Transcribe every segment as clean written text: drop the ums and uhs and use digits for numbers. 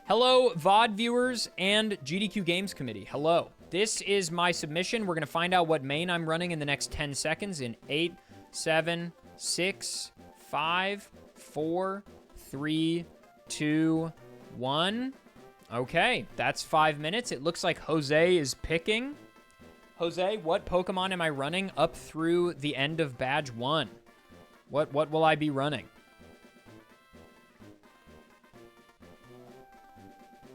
Hello, VOD viewers and GDQ Games Committee. Hello. This is my submission. We're going to find out what main I'm running in the next 10 seconds in 8, 7, 6, 5, 4, 3, 2, 1. Okay, that's 5 minutes. It looks like Jose is picking. Jose, what Pokemon am I running up through the end of Badge 1? What will I be running?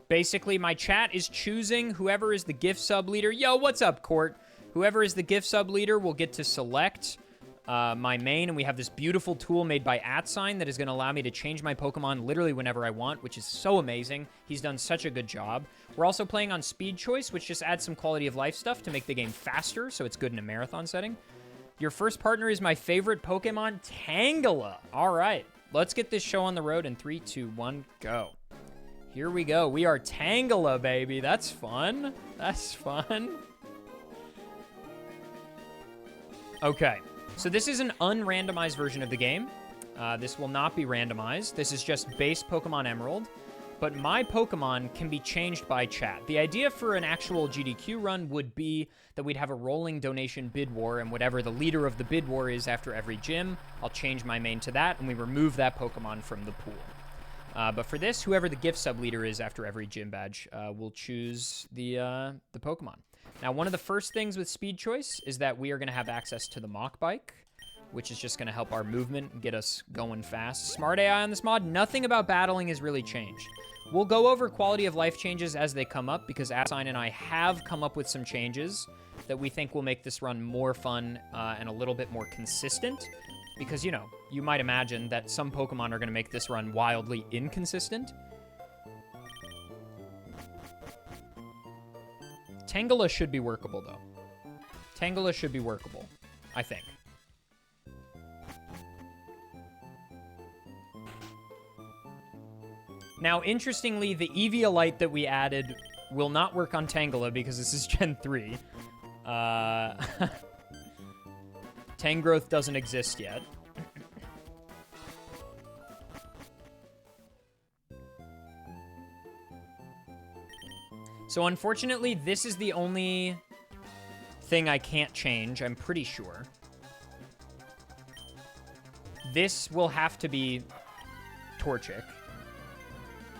Basically, my chat is choosing whoever is the gift sub leader. Yo, what's up, Court? Whoever is the gift sub leader will get to select my main, and we have this beautiful tool made by @sign that is going to allow me to change my Pokemon literally whenever I want, which is so amazing. He's done such a good job. We're also playing on speed choice, which just adds some quality of life stuff to make the game faster, so it's good in a marathon setting. Your first partner is my favorite Pokemon, Tangela. All right, let's get this show on the road in 3, 2, 1, go. Here we go. We are Tangela, baby. That's fun. That's fun. Okay. So this is an unrandomized version of the game. This will not be randomized. This is just base Pokemon Emerald. But my Pokemon can be changed by chat. The idea for an actual GDQ run would be that we'd have a rolling donation bid war, and whatever the leader of the bid war is after every gym, I'll change my main to that, and we remove that Pokemon from the pool. But for this, whoever the gift sub leader is after every gym badge will choose the Pokemon. Now, one of the first things with speed choice is that we are going to have access to the Mach Bike, which is just going to help our movement and get us going fast. Smart AI on this mod, nothing about battling has really changed. We'll go over quality of life changes as they come up, because @sign and I have come up with some changes that we think will make this run more fun and a little bit more consistent. Because, you know, you might imagine that some Pokemon are going to make this run wildly inconsistent. Tangela should be workable, though. Tangela should be workable, I think. Now, interestingly, the Eviolite that we added will not work on Tangela because this is Gen 3. Tangrowth doesn't exist yet. So unfortunately, this is the only thing I can't change, I'm pretty sure. This will have to be Torchic,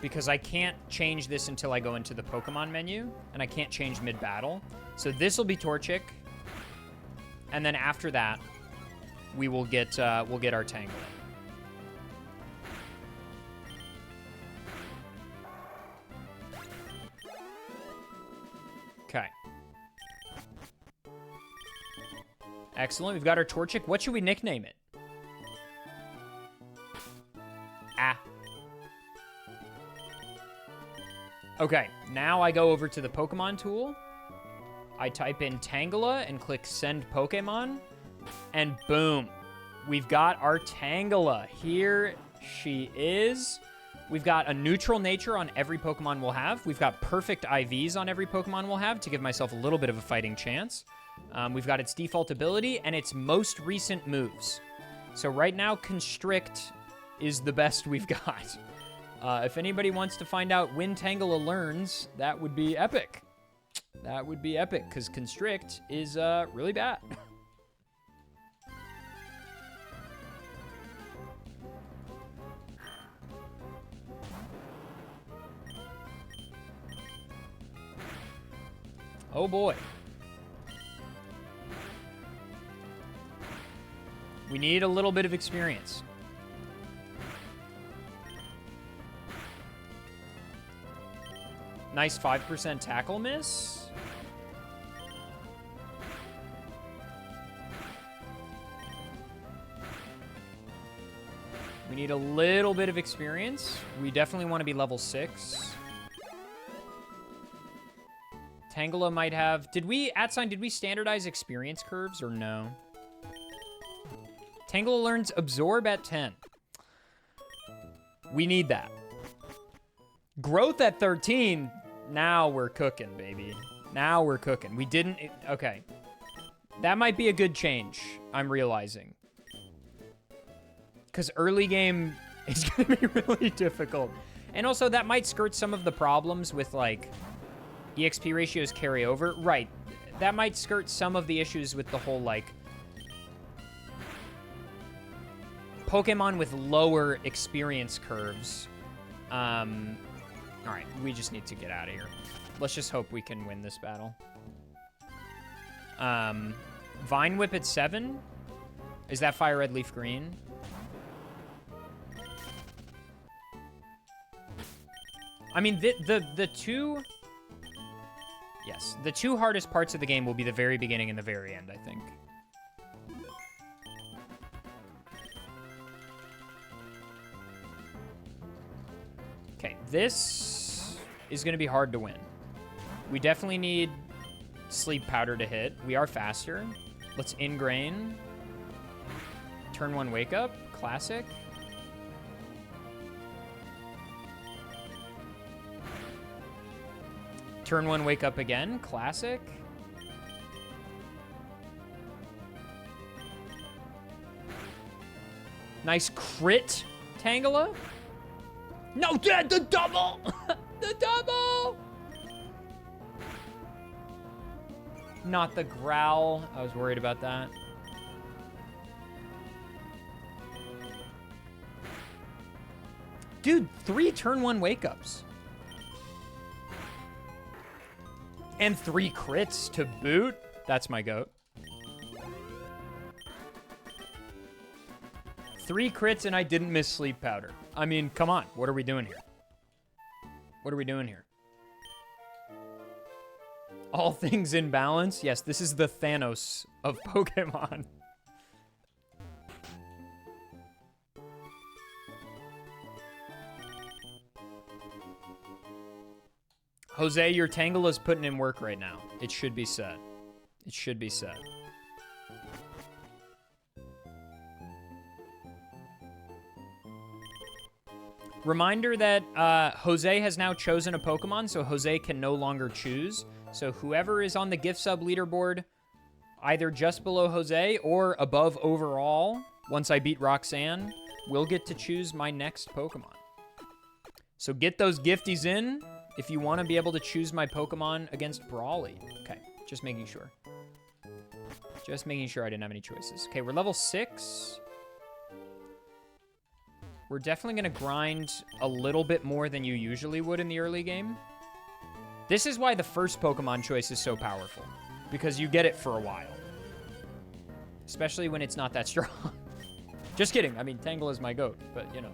because I can't change this until I go into the Pokemon menu, and I can't change mid-battle. So this will be Torchic. And then after that, we will get our Tangela. Okay. Excellent. We've got our Torchic. What should we nickname it? Okay. Now I go over to the Pokemon tool. I type in Tangela and click Send Pokemon, and boom, we've got our Tangela. Here she is. We've got a neutral nature on every Pokemon we'll have. We've got perfect IVs on every Pokemon we'll have to give myself a little bit of a fighting chance. We've got its default ability and its most recent moves. So right now, Constrict is the best we've got. If anybody wants to find out when Tangela learns, that would be epic. That would be epic, because Constrict is really bad. Oh boy. We need a little bit of experience. Nice 5% tackle miss. We need a little bit of experience. We definitely want to be level 6. Tangela might have... Did we standardize experience curves or no? Tangela learns Absorb at 10. We need that. Growth at 13. Now we're cooking, baby. Now we're cooking. We didn't... Okay. That might be a good change, I'm realizing. Because early game is going to be really difficult. And also, that might skirt some of the problems with, like, EXP ratios carry over. Right. That might skirt some of the issues with the whole, like, Pokemon with lower experience curves. All right, we just need to get out of here. Let's just hope we can win this battle. Vine Whip at 7? Is that Fire Red Leaf Green? I mean, the two... Yes, the two hardest parts of the game will be the very beginning and the very end, I think. Okay, this is going to be hard to win. We definitely need Sleep Powder to hit. We are faster. Let's Ingrain. Turn 1 Wake Up. Classic. Turn 1 Wake Up again. Classic. Nice crit, Tangela. No, Dad, the double! The double! Not the growl. I was worried about that. Dude, 3 turn 1 wake-ups. And 3 crits to boot. That's my goat. 3 crits and I didn't miss Sleep Powder. I mean, come on. What are we doing here? What are we doing here? All things in balance? Yes, this is the Thanos of Pokemon. Jose, your Tangela's putting in work right now. It should be said. It should be said. Reminder that Jose has now chosen a Pokemon, so Jose can no longer choose. So whoever is on the gift sub leaderboard, either just below Jose or above overall, once I beat Roxanne, will get to choose my next Pokemon. So get those gifties in if you want to be able to choose my Pokemon against Brawly. Okay, just making sure. Just making sure I didn't have any choices. Okay, we're level 6. We're definitely going to grind a little bit more than you usually would in the early game. This is why the first Pokemon choice is so powerful, because you get it for a while. Especially when it's not that strong. Just kidding. I mean, Tangela is my goat, but, you know.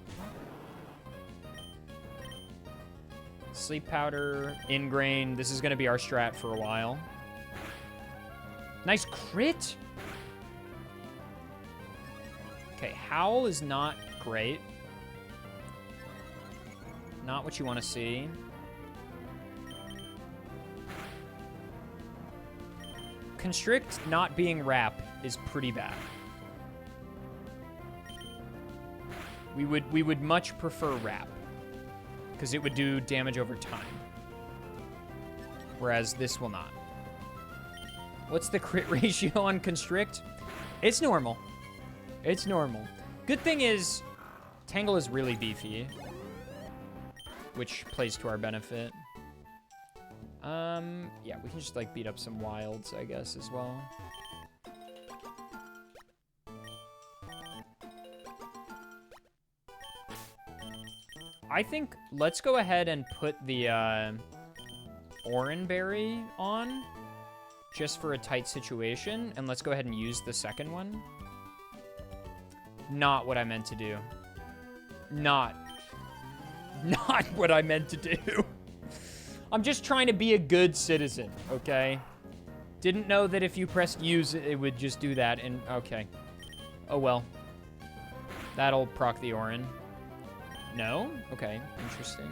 Sleep Powder, Ingrain. This is going to be our strat for a while. Nice crit. Okay, Howl is not great. Not what you want to see. Constrict not being Wrap is pretty bad. We would much prefer Wrap, because it would do damage over time. Whereas this will not. What's the crit ratio on Constrict? It's normal. It's normal. Good thing is, Tangle is really beefy, which plays to our benefit. Yeah, we can just, like, beat up some wilds, I guess, as well. I think let's go ahead and put the Oranberry on, just for a tight situation, and let's go ahead and use the second one. Not what I meant to do. Not what I meant to do. I'm just trying to be a good citizen, okay? Didn't know that if you pressed use, it would just do that, and okay. Oh well. That'll proc the Oran. No? Okay, interesting.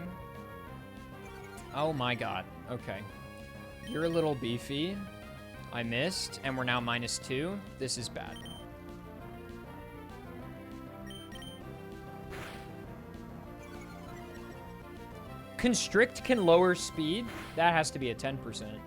Oh my god, okay. You're a little beefy. I missed, and we're now -2. This is bad. Constrict can lower speed. That has to be a 10%.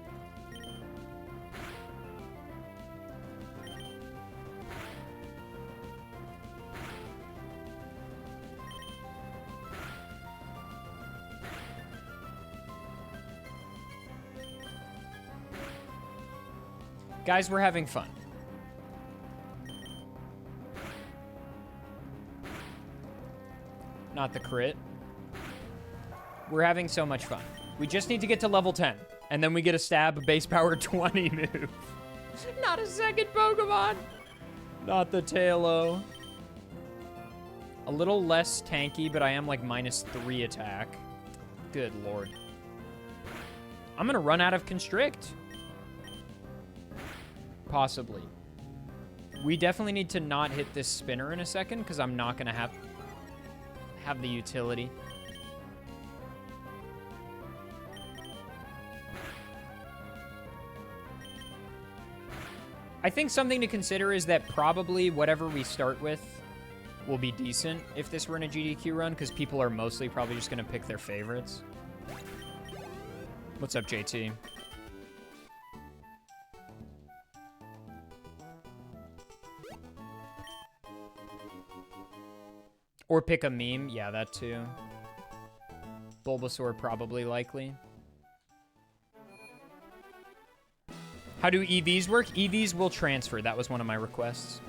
Guys, we're having fun. Not the crit. We're having so much fun. We just need to get to level 10, and then we get a stab base power 20 move. Not a second Pokemon. Not the Tailo. A little less tanky, but I am like -3 attack. Good lord. I'm gonna run out of Constrict. Possibly. We definitely need to not hit this spinner in a second, because I'm not gonna have the utility. I think something to consider is that probably whatever we start with will be decent if this were in a GDQ run, because people are mostly probably just going to pick their favorites. What's up, JT? Or pick a meme. Yeah, that too. Bulbasaur probably likely. How do EVs work? EVs will transfer. That was one of my requests.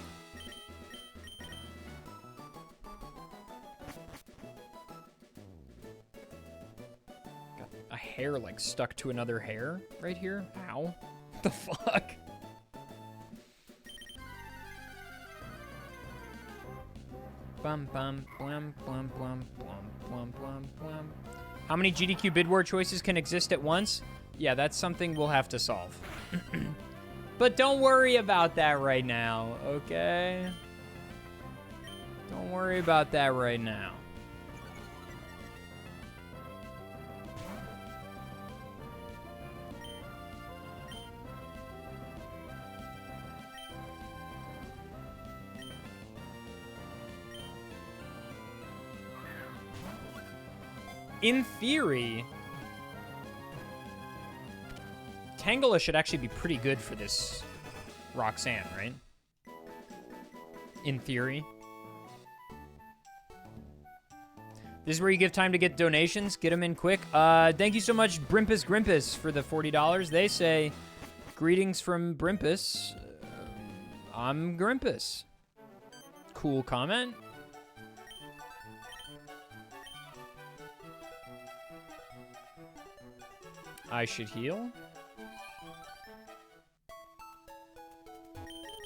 Got a hair like stuck to another hair right here. Ow. What the fuck? Bum bum blum blum blum blum blum blum blum. How many GDQ bid war choices can exist at once? Yeah, that's something we'll have to solve. But don't worry about that right now, okay? Don't worry about that right now. In theory, Tangela should actually be pretty good for this Roxanne, right? In theory. This is where you give time to get donations. Get them in quick. Thank you so much, Brimpus Grimpus, for the $40. They say, greetings from Brimpus. I'm Grimpus. Cool comment. I should heal.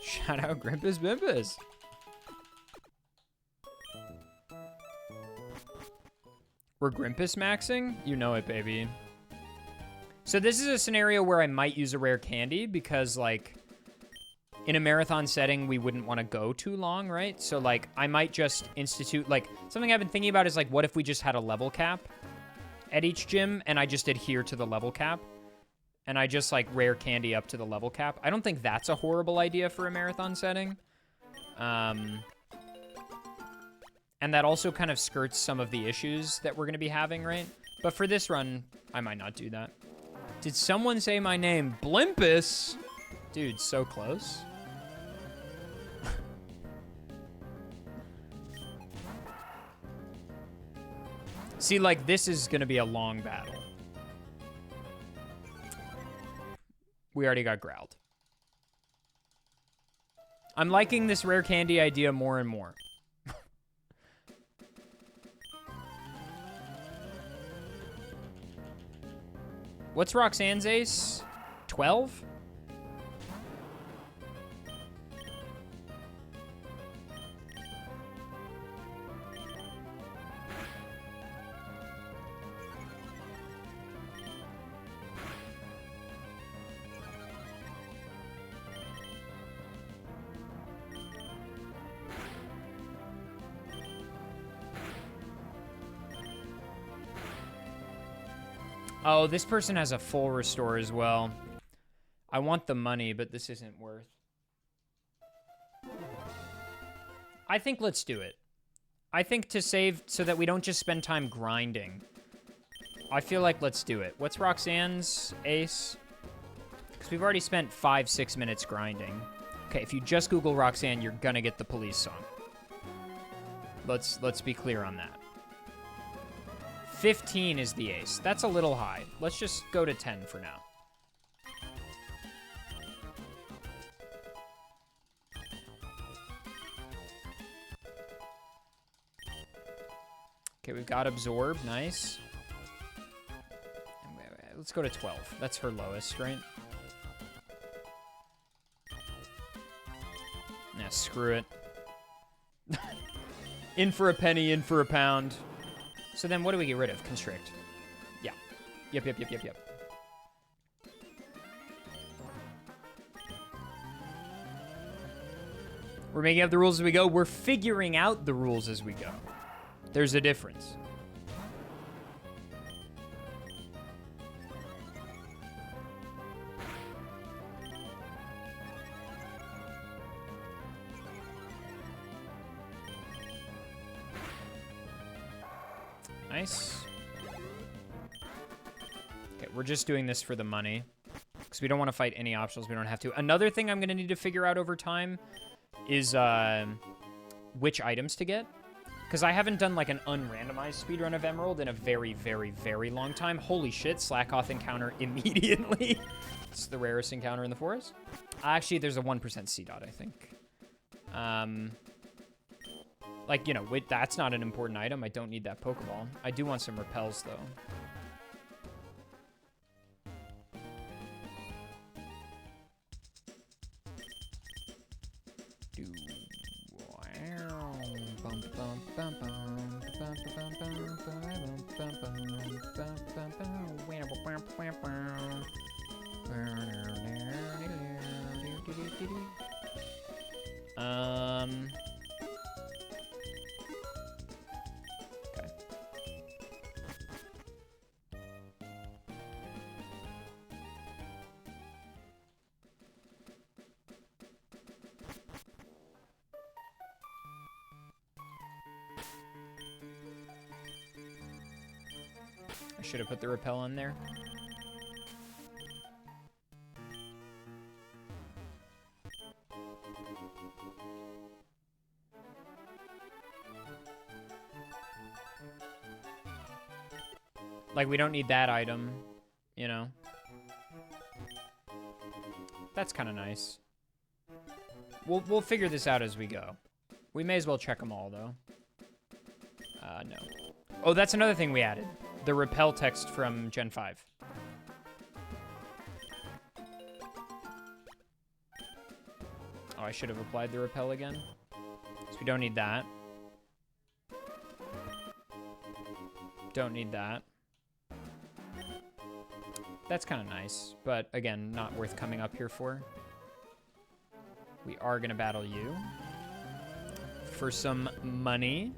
Shout out Grimpus Bimpus. We're Grimpus maxing? You know it, baby. So this is a scenario where I might use a rare candy because, like, in a marathon setting, we wouldn't want to go too long, right? So, like, I might just institute, like, something I've been thinking about is, like, what if we just had a level cap at each gym, and I just adhere to the level cap, and I just, like, rare candy up to the level cap. I don't think that's a horrible idea for a marathon setting. And that also kind of skirts some of the issues that we're going to be having, right? But for this run, I might not do that. Did someone say my name? Blimpus? Dude, so close. See, like, this is going to be a long battle. We already got growled. I'm liking this rare candy idea more and more. What's Roxanne's ace? 12? Oh, this person has a full restore as well. I want the money, but this isn't worth. I think let's do it. I think to save so that we don't just spend time grinding. I feel like let's do it. What's Roxanne's ace? Because we've already spent 5-6 minutes grinding. Okay, if you just Google Roxanne, you're gonna get the police song. Let's be clear on that. 15 is the ace. That's a little high. Let's just go to 10 for now. Okay, we've got Absorb. Nice. Let's go to 12. That's her lowest, right? Nah, screw it. In for a penny, in for a pound. So then what do we get rid of? Constrict. Yeah. Yep. We're making up the rules as we go. We're figuring out the rules as we go. There's a difference. Nice. Okay, we're just doing this for the money. Because we don't want to fight any optionals we don't have to. Another thing I'm going to need to figure out over time is which items to get. Because I haven't done like an unrandomized speedrun of Emerald in a very, very, very long time. Holy shit, Slackoth encounter immediately. It's the rarest encounter in the forest. Actually, there's a 1% C dot, I think. Like, you know, wait, that's not an important item. I don't need that Pokeball. I do want some repels, though. Okay. I should have put the repel on there. Like, we don't need that item, you know? That's kind of nice. We'll figure this out as we go. We may as well check them all, though. No. Oh, that's another thing we added. The repel text from Gen 5. Oh, I should have applied the repel again. So we don't need that. Don't need that. That's kind of nice, but again, not worth coming up here for. We are going to battle you for some money.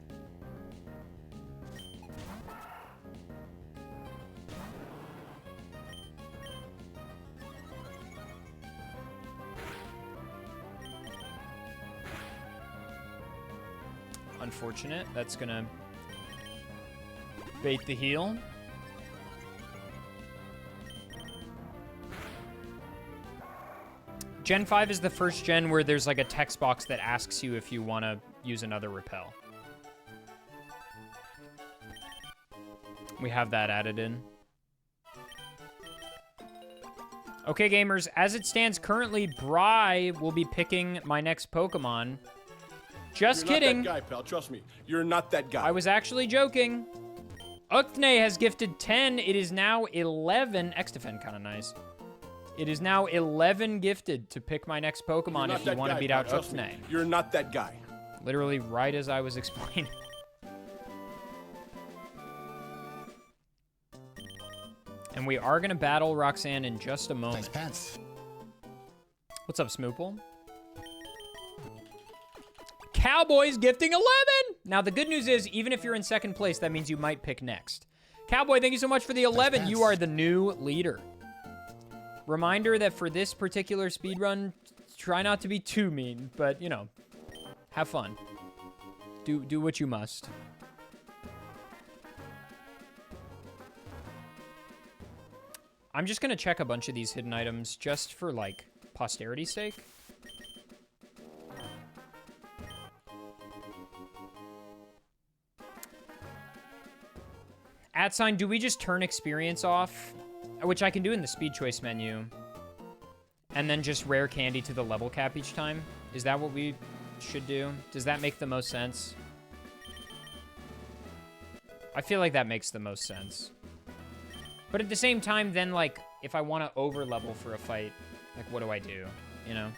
Unfortunate. That's going to bait the heel. Gen 5 is the first gen where there's like a text box that asks you if you want to use another repel. We have that added in. Okay, gamers, as it stands currently, Brawly will be picking my next Pokemon. Just kidding. You're not that guy, pal. Trust me. You're not that guy. I was actually joking. Ukne has gifted 10. It is now 11. X-Defend, kind of nice. It is now 11 gifted to pick my next Pokemon if you want to beat out Ukne. You're not that guy. Literally right as I was explaining. And we are going to battle Roxanne in just a moment. Thanks, Pants. What's up, Smoople? Cowboy's gifting 11! Now, the good news is, even if you're in second place, that means you might pick next. Cowboy, thank you so much for the 11. Thanks, you are the new leader. Reminder that for this particular speedrun, try not to be too mean, but, you know, have fun. Do what you must. I'm just going to check a bunch of these hidden items just for, like, posterity's sake. @, do we just turn experience off? Which I can do in the speed choice menu. And then just rare candy to the level cap each time? Is that what we should do? Does that make the most sense? I feel like that makes the most sense. But at the same time, then, like, if I want to over-level for a fight, like, what do I do? You know?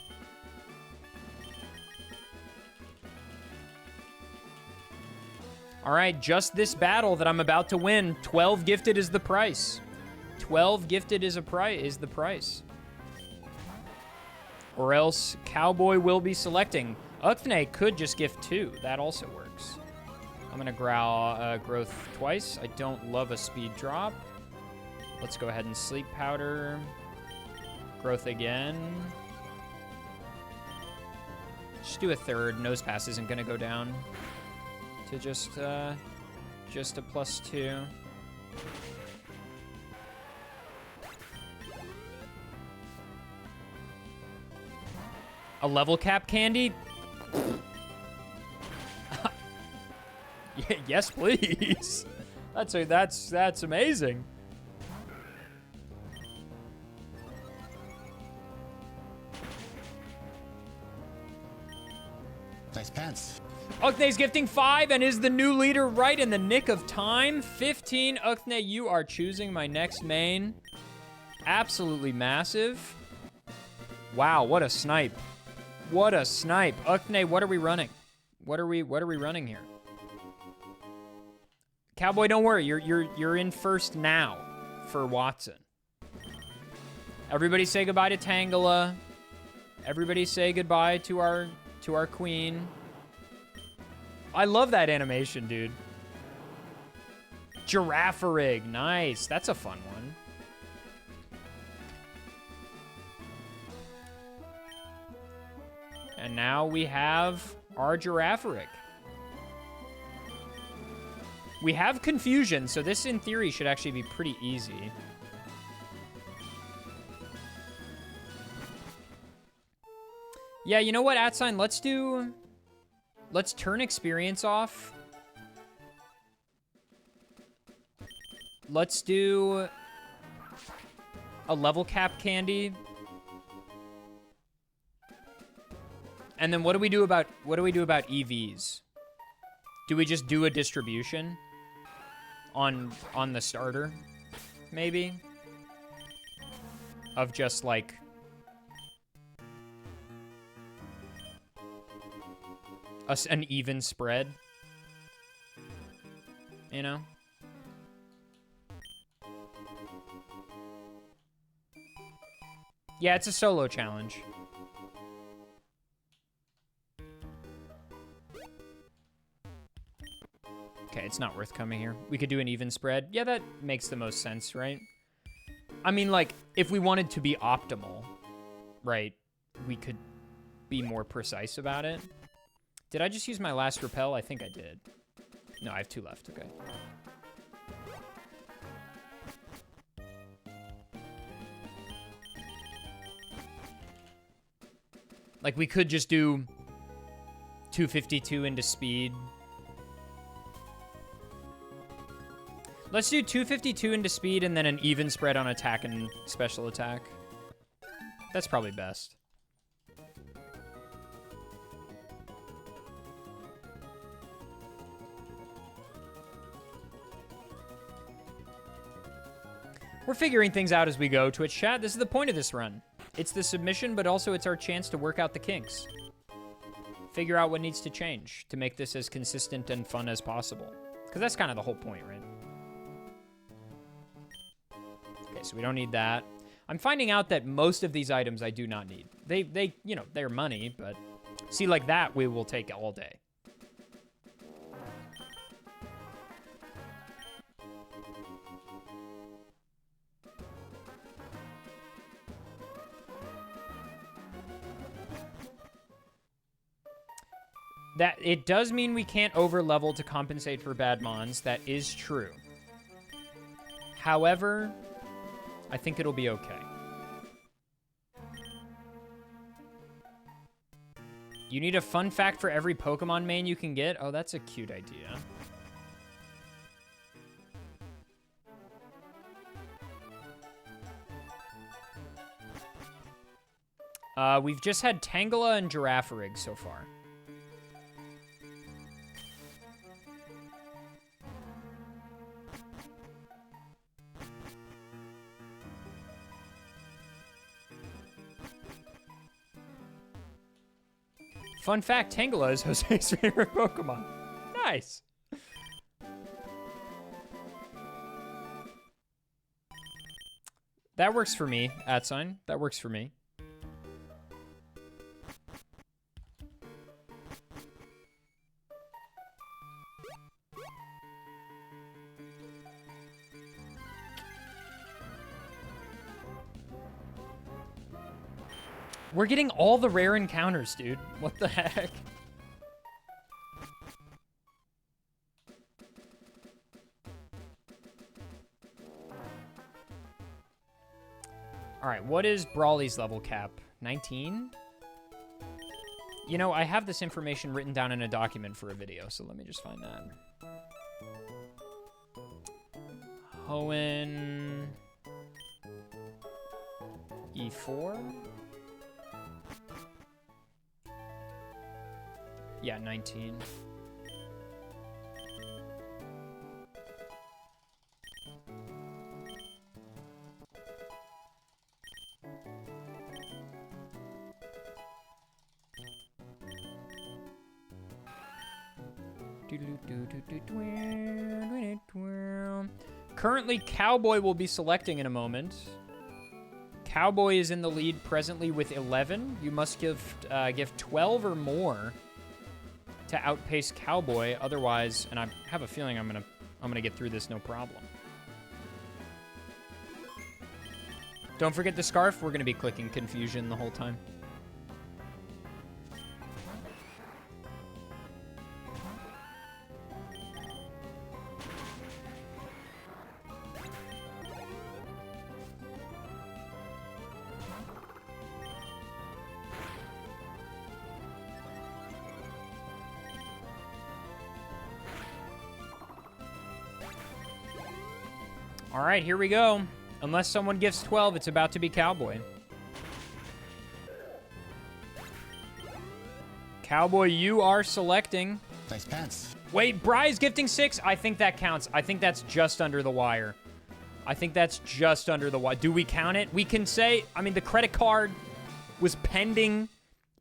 All right, just this battle that I'm about to win. 12 gifted is the price. 12 gifted is the price. Or else Cowboy will be selecting. Uthne could just gift 2. That also works. I'm gonna growl growth twice. I don't love a speed drop. Let's go ahead and sleep powder. Growth again. Just do a third. Nose pass isn't gonna go down to just a +2. A level cap candy? Yes, please. That's amazing. Nice pants. Uthne's gifting 5 and is the new leader right in the nick of time. 15. Uthne, you are choosing my next main. Absolutely massive. Wow, what a snipe. What a snipe. Uthne, what are we running? What are we running here? Cowboy, don't worry. You're in first now for Wattson. Everybody say goodbye to Tangela. Everybody say goodbye to our queen. I love that animation, dude. Giraffe-rig. Nice. That's a fun one. And now we have our Giraffe-rig. We have confusion, so this in theory should actually be pretty easy. Yeah, you know what, @sign, let's turn experience off. Let's do a level cap candy. And then what do we do about EVs? Do we just do a distribution on the starter, maybe? Of just like an even spread, you know? Yeah, it's a solo challenge. Okay, it's not worth coming here. We could do an even spread. Yeah, that makes the most sense, right? I mean, like, if we wanted to be optimal, right, we could be more precise about it. Did I just use my last repel? I think I did. No, I have 2 left. Okay. Like, we could just do 252 into speed. Let's do 252 into speed and then an even spread on attack and special attack. That's probably best. We're figuring things out as we go, Twitch chat. This is the point of this run. It's the submission, but also it's our chance to work out the kinks. Figure out what needs to change to make this as consistent and fun as possible. Because that's kind of the whole point, right? Okay, so we don't need that. I'm finding out that most of these items I do not need. They, you know, they're money, but see, like that we will take all day. That it does mean we can't over level to compensate for bad mons. That is true. However, I think it'll be okay. You need a fun fact for every Pokemon main you can get? Oh, that's a cute idea. We've just had Tangela and Giraffe-rig so far. Fun fact, Tangela is Jose's favorite Pokemon. Nice. That works for me, @sign. That works for me. We're getting all the rare encounters, dude. What the heck? All right, what is Brawly's level cap? 19? You know, I have this information written down in a document for a video, so let me just find that. Hoenn... E4? Yeah, 19. Currently, Cowboy will be selecting in a moment. Cowboy is in the lead presently with 11. You must give 12 or more to outpace Cowboy. Otherwise, and I have a feeling I'm gonna get through this no problem. Don't forget the scarf. We're gonna be clicking confusion the whole time. All right, here we go. Unless someone gives 12, it's about to be Cowboy. Cowboy, you are selecting. Nice pants. Wait, Bry's gifting 6? I think that counts. I think that's just under the wire. I think that's just under the wire. Do we count it? We can say, I mean, the credit card was pending.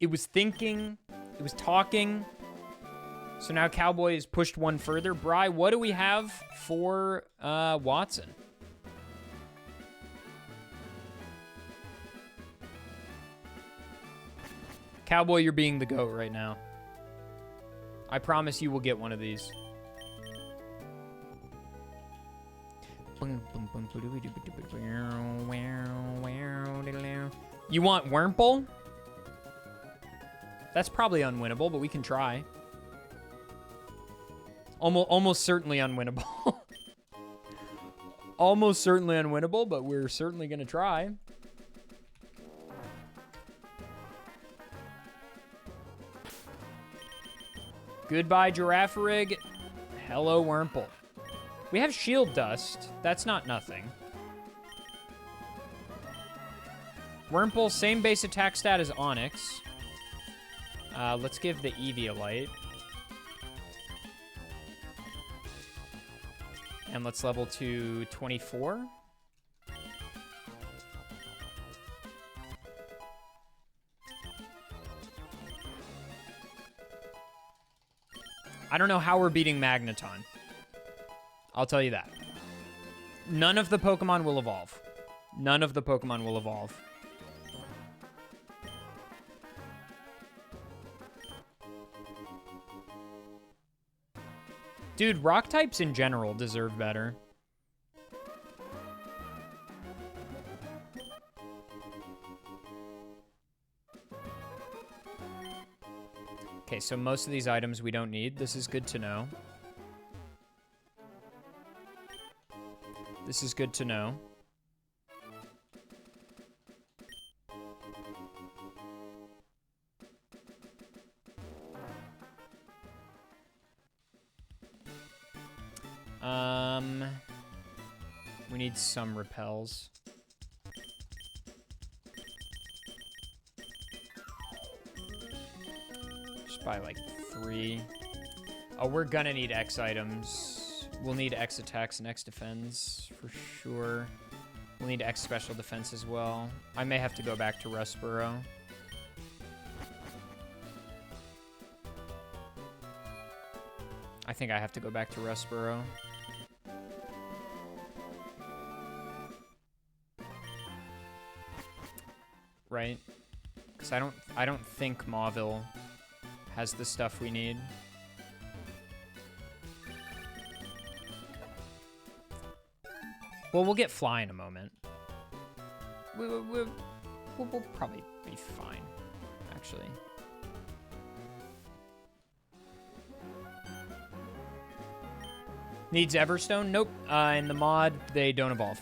It was thinking. It was talking. So now Cowboy has pushed one further. Bry, what do we have for Wattson? Cowboy, you're being the GOAT right now. I promise you will get one of these. You want Wurmple? That's probably unwinnable, but we can try. Almost certainly unwinnable. Almost certainly unwinnable, but we're certainly going to try. Goodbye, Girafarig. Hello, Wurmple. We have Shield Dust. That's not nothing. Wurmple, same base attack stat as Onyx. Let's give the Eevee a light. And let's level to 24. I don't know how we're beating Magneton. I'll tell you that. None of the Pokemon will evolve. None of the Pokemon will evolve. Dude, rock types in general deserve better. Okay, so most of these items we don't need. This is good to know. This is good to know. We need some repels. Just buy like 3. Oh, we're gonna need X items. We'll need X attacks and X defense for sure. We'll need X special defense as well. I may have to go back to Rustboro. think I have to go back to Rustboro. Right? Because I don't think Mauville has the stuff we need. Well, we'll get Fly in a moment. We'll probably be fine, actually. Needs Everstone? Nope. In the mod, they don't evolve.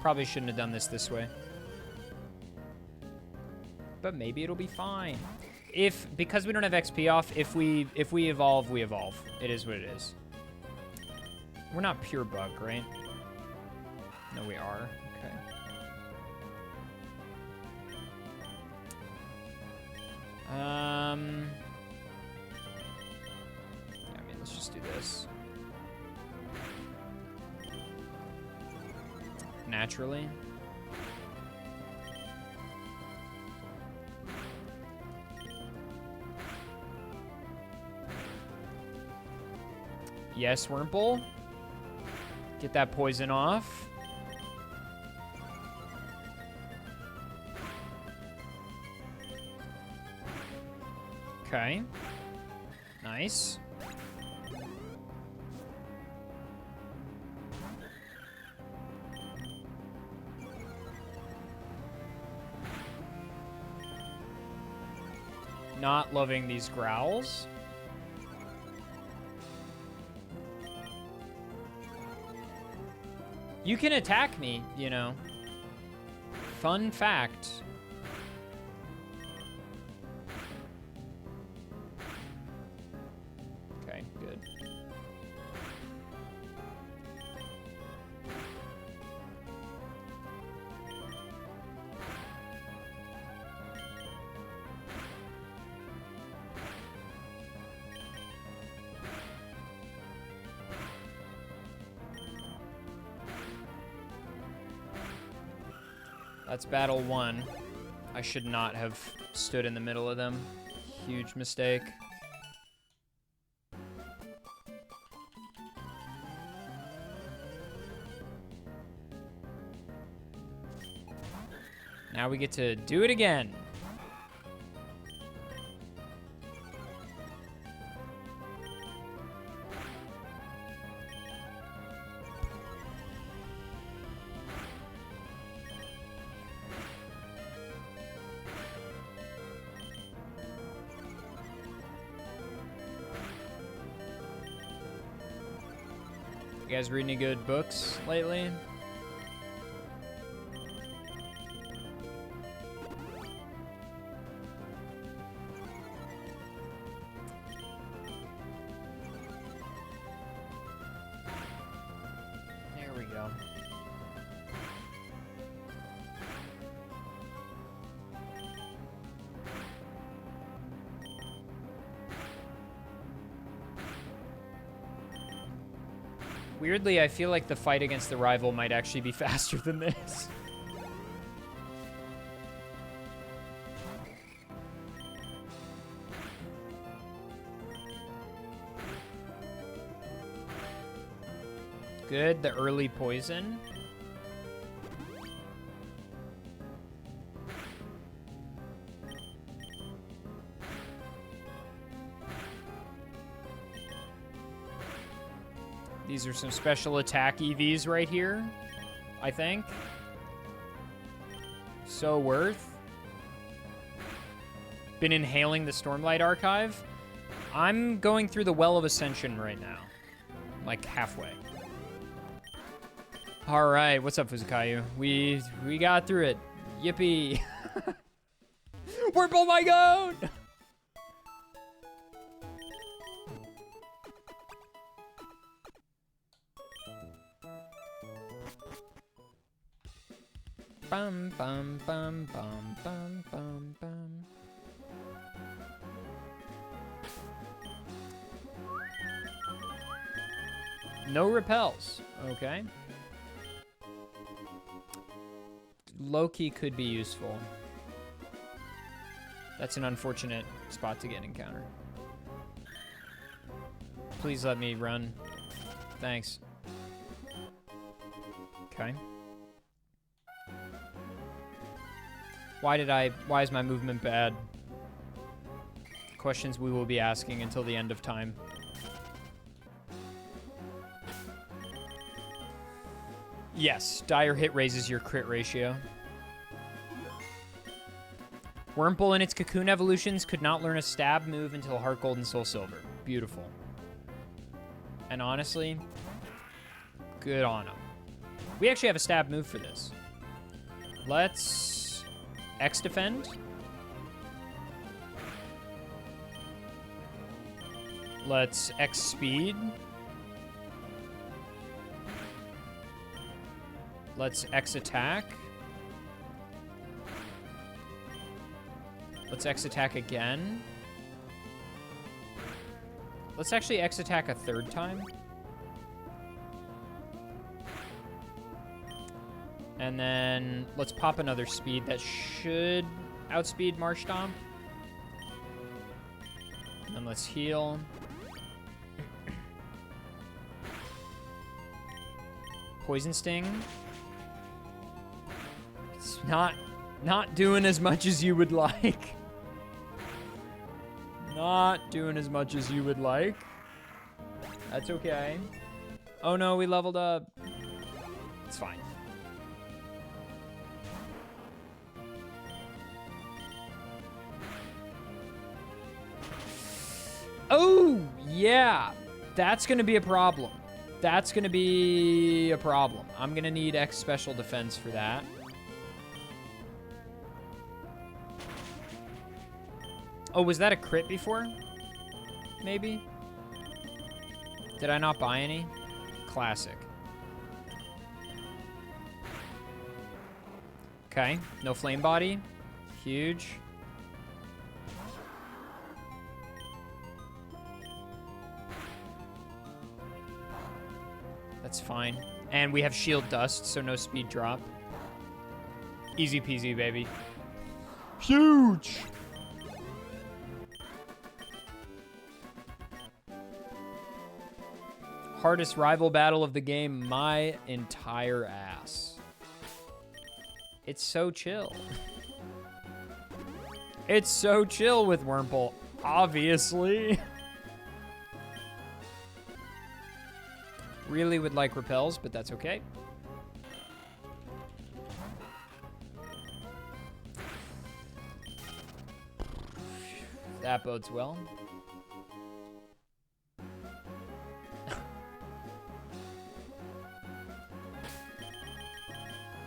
Probably shouldn't have done this way. But maybe it'll be fine. Because we don't have XP off, if we evolve, we evolve. It is what it is. We're not pure bug, right? No, we are. Okay. Yeah, I mean, let's just do this. Naturally. Yes, Wurmple. Get that poison off. Okay. Nice. Not loving these growls. You can attack me, you know. Fun fact. Okay, good. That's battle 1. I should not have stood in the middle of them. Huge mistake. Now we get to do it again. You guys read any good books lately? There we go. Weirdly, I feel like the fight against the rival might actually be faster than this. Good, the early poison. These are some special attack EVs right here, I think. So worth. Been inhaling the Stormlight Archive. I'm going through the Well of Ascension right now. Like halfway. All right, what's up, Fuzikayu? We got through it. Yippee. Wurmple my goat! Bum bum bum bum bum bum bum. No repels. Okay. Loki could be useful. That's an unfortunate spot to get an encounter. Please let me run. Thanks. Okay. Why is my movement bad? Questions we will be asking until the end of time. Yes, dire hit raises your crit ratio. Wurmple in its cocoon evolutions could not learn a stab move until Heart Gold and Soul Silver. Beautiful. And honestly, good on them. We actually have a stab move for this. Let's X defend. Let's X speed. Let's X attack. Let's X attack again. Let's actually X attack a third time. And then let's pop another speed that should outspeed March Stomp. And then let's heal. Poison Sting. It's not doing as much as you would like. Not doing as much as you would like. That's okay. Oh no, we leveled up. It's fine. Oh, yeah. That's going to be a problem. That's going to be a problem. I'm going to need X special defense for that. Oh, was that a crit before? Maybe? Did I not buy any? Classic. Okay, no flame body. Huge. That's fine. And we have shield dust, so no speed drop. Easy peasy, baby. Huge! Hardest rival battle of the game, my entire ass. It's so chill. It's so chill with Wurmple, obviously. Really would like repels, but that's okay. That bodes well.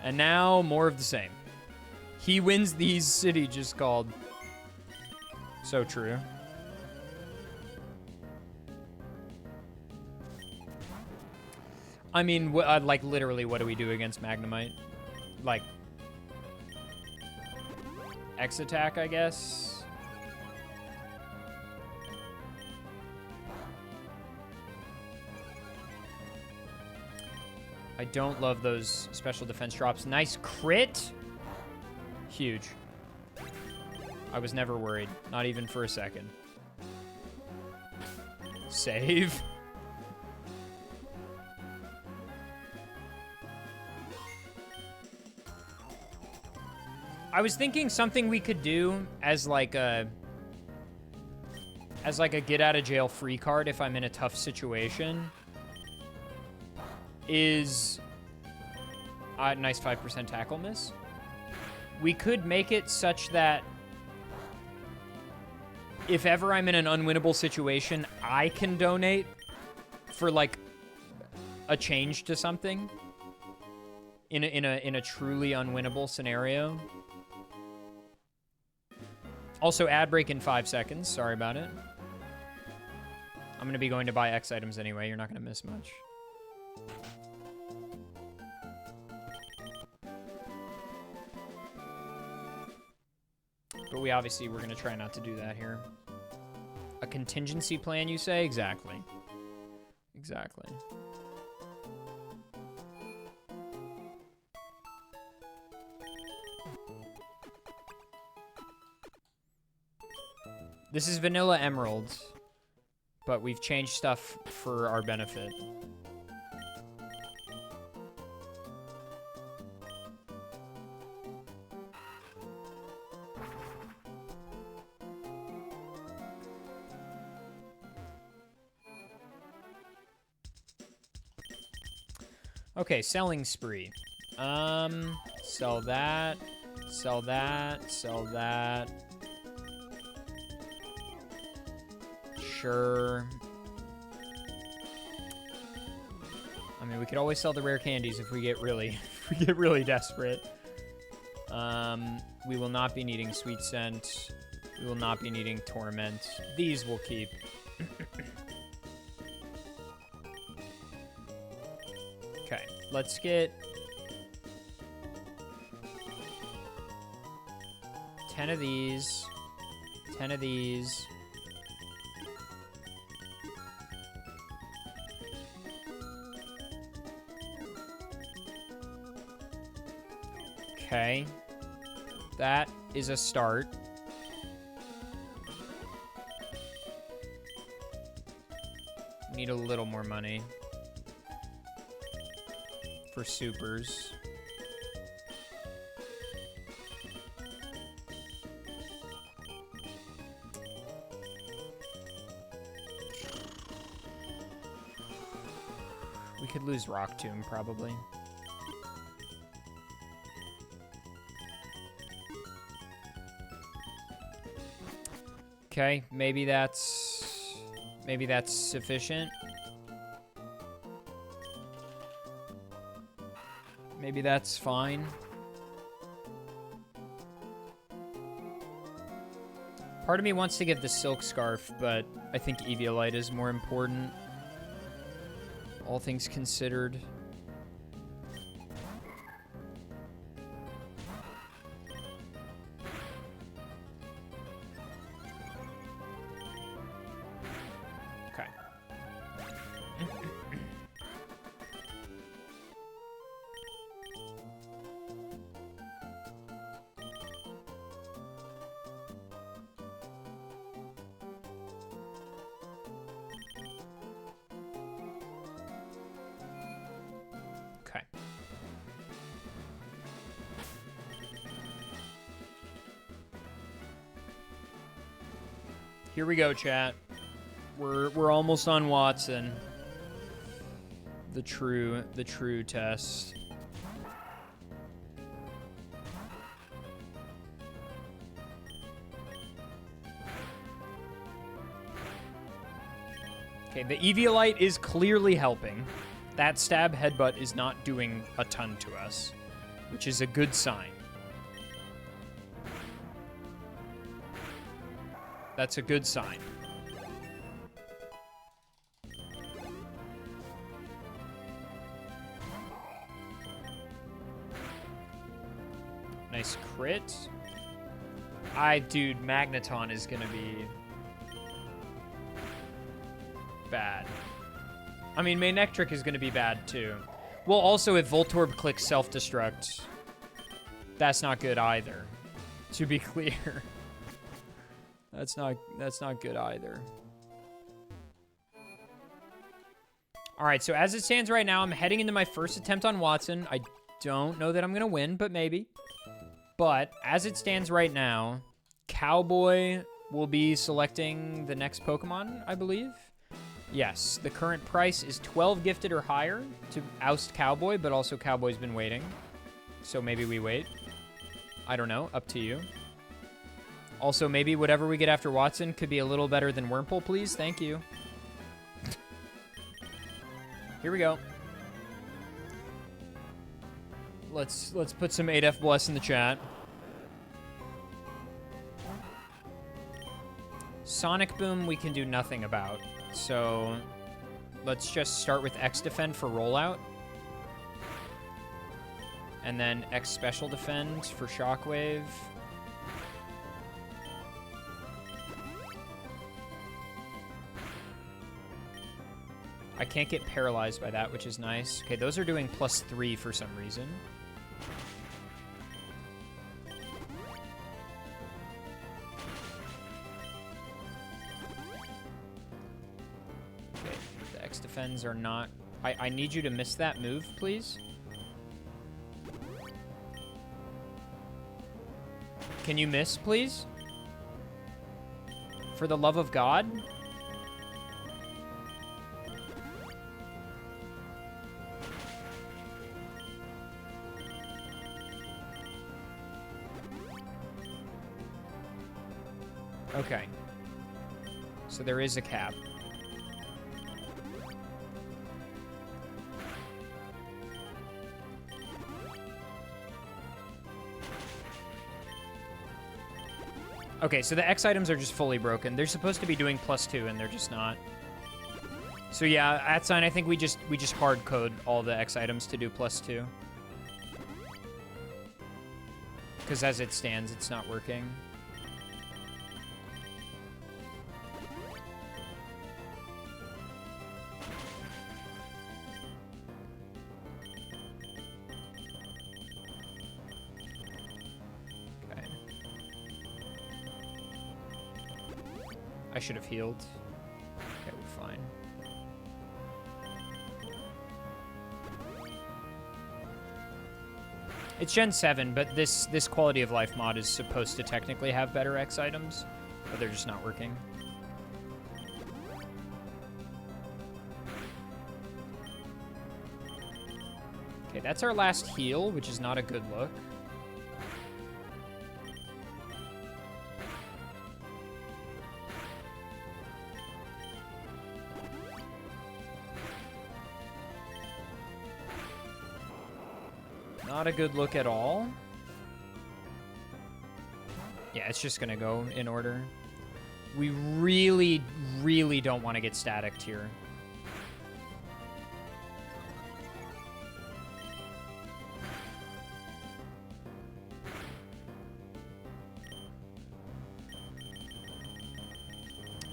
And now, more of the same. He wins these city just called. So true. I mean, like, literally, what do we do against Magnemite? Like, X attack, I guess? I don't love those special defense drops. Nice crit. Huge. I was never worried. Not even for a second. Save. I was thinking something we could do as like a get out of jail free card if I'm in a tough situation is nice 5% tackle miss. We could make it such that if ever I'm in an unwinnable situation, I can donate for like a change to something in a truly unwinnable scenario. Also, ad break in 5 seconds. Sorry about it. I'm going to be going to buy X items anyway. You're not going to miss much. But we're going to try not to do that here. A contingency plan, you say? Exactly. Exactly. This is Vanilla Emerald, but we've changed stuff for our benefit. Okay, selling spree. Sell that, sell that, sell that. Sure. I mean, we could always sell the rare candies if we get really, desperate. We will not be needing Sweet Scent. We will not be needing Torment. These will keep. Okay, let's get 10 of these, 10 of these. Okay, that is a start. Need a little more money for supers. We could lose Rock Tomb, probably. Okay, maybe that's sufficient. Maybe that's fine. Part of me wants to give the Silk Scarf, but I think Eviolite is more important. All things considered. Okay. Okay. Here we go, chat. We're almost on Wattson. The true test. Okay, the Eviolite is clearly helping. That stab headbutt is not doing a ton to us, which is a good sign. That's a good sign. Nice crit. Dude, Magneton is gonna be bad. I mean, Manectric is gonna be bad too. Well, also if Voltorb clicks self-destruct, that's not good either. To be clear. That's not good either. All right, so as it stands right now, I'm heading into my first attempt on Wattson. I don't know that I'm gonna win, but maybe. But as it stands right now, Cowboy will be selecting the next Pokemon, I believe. Yes, the current price is 12 gifted or higher to oust Cowboy, but also Cowboy's been waiting. So maybe we wait. I don't know, up to you. Also, maybe whatever we get after Wattson could be a little better than Wurmple, please. Thank you. Here we go. Let's put some 8F Bless in the chat. Sonic Boom we can do nothing about. So let's just start with X Defend for rollout. And then X Special Defend for Shockwave. I can't get paralyzed by that, which is nice. Okay, those are doing +3 for some reason. X defends are not... I need you to miss that move, please. Can you miss, please? For the love of God? Okay. So there is a cap. Okay, so the X items are just fully broken. They're supposed to be doing +2, and they're just not. So yeah, at sign, I think we just hard code all the X items to do +2. Because as it stands, it's not working. I should have healed. Okay, we're fine. It's Gen 7, but this quality of life mod is supposed to technically have better X items, but they're just not working. Okay, that's our last heal, which is not a good look. Not a good look at all. Yeah, it's just gonna go in order. We really, really don't want to get staticked here.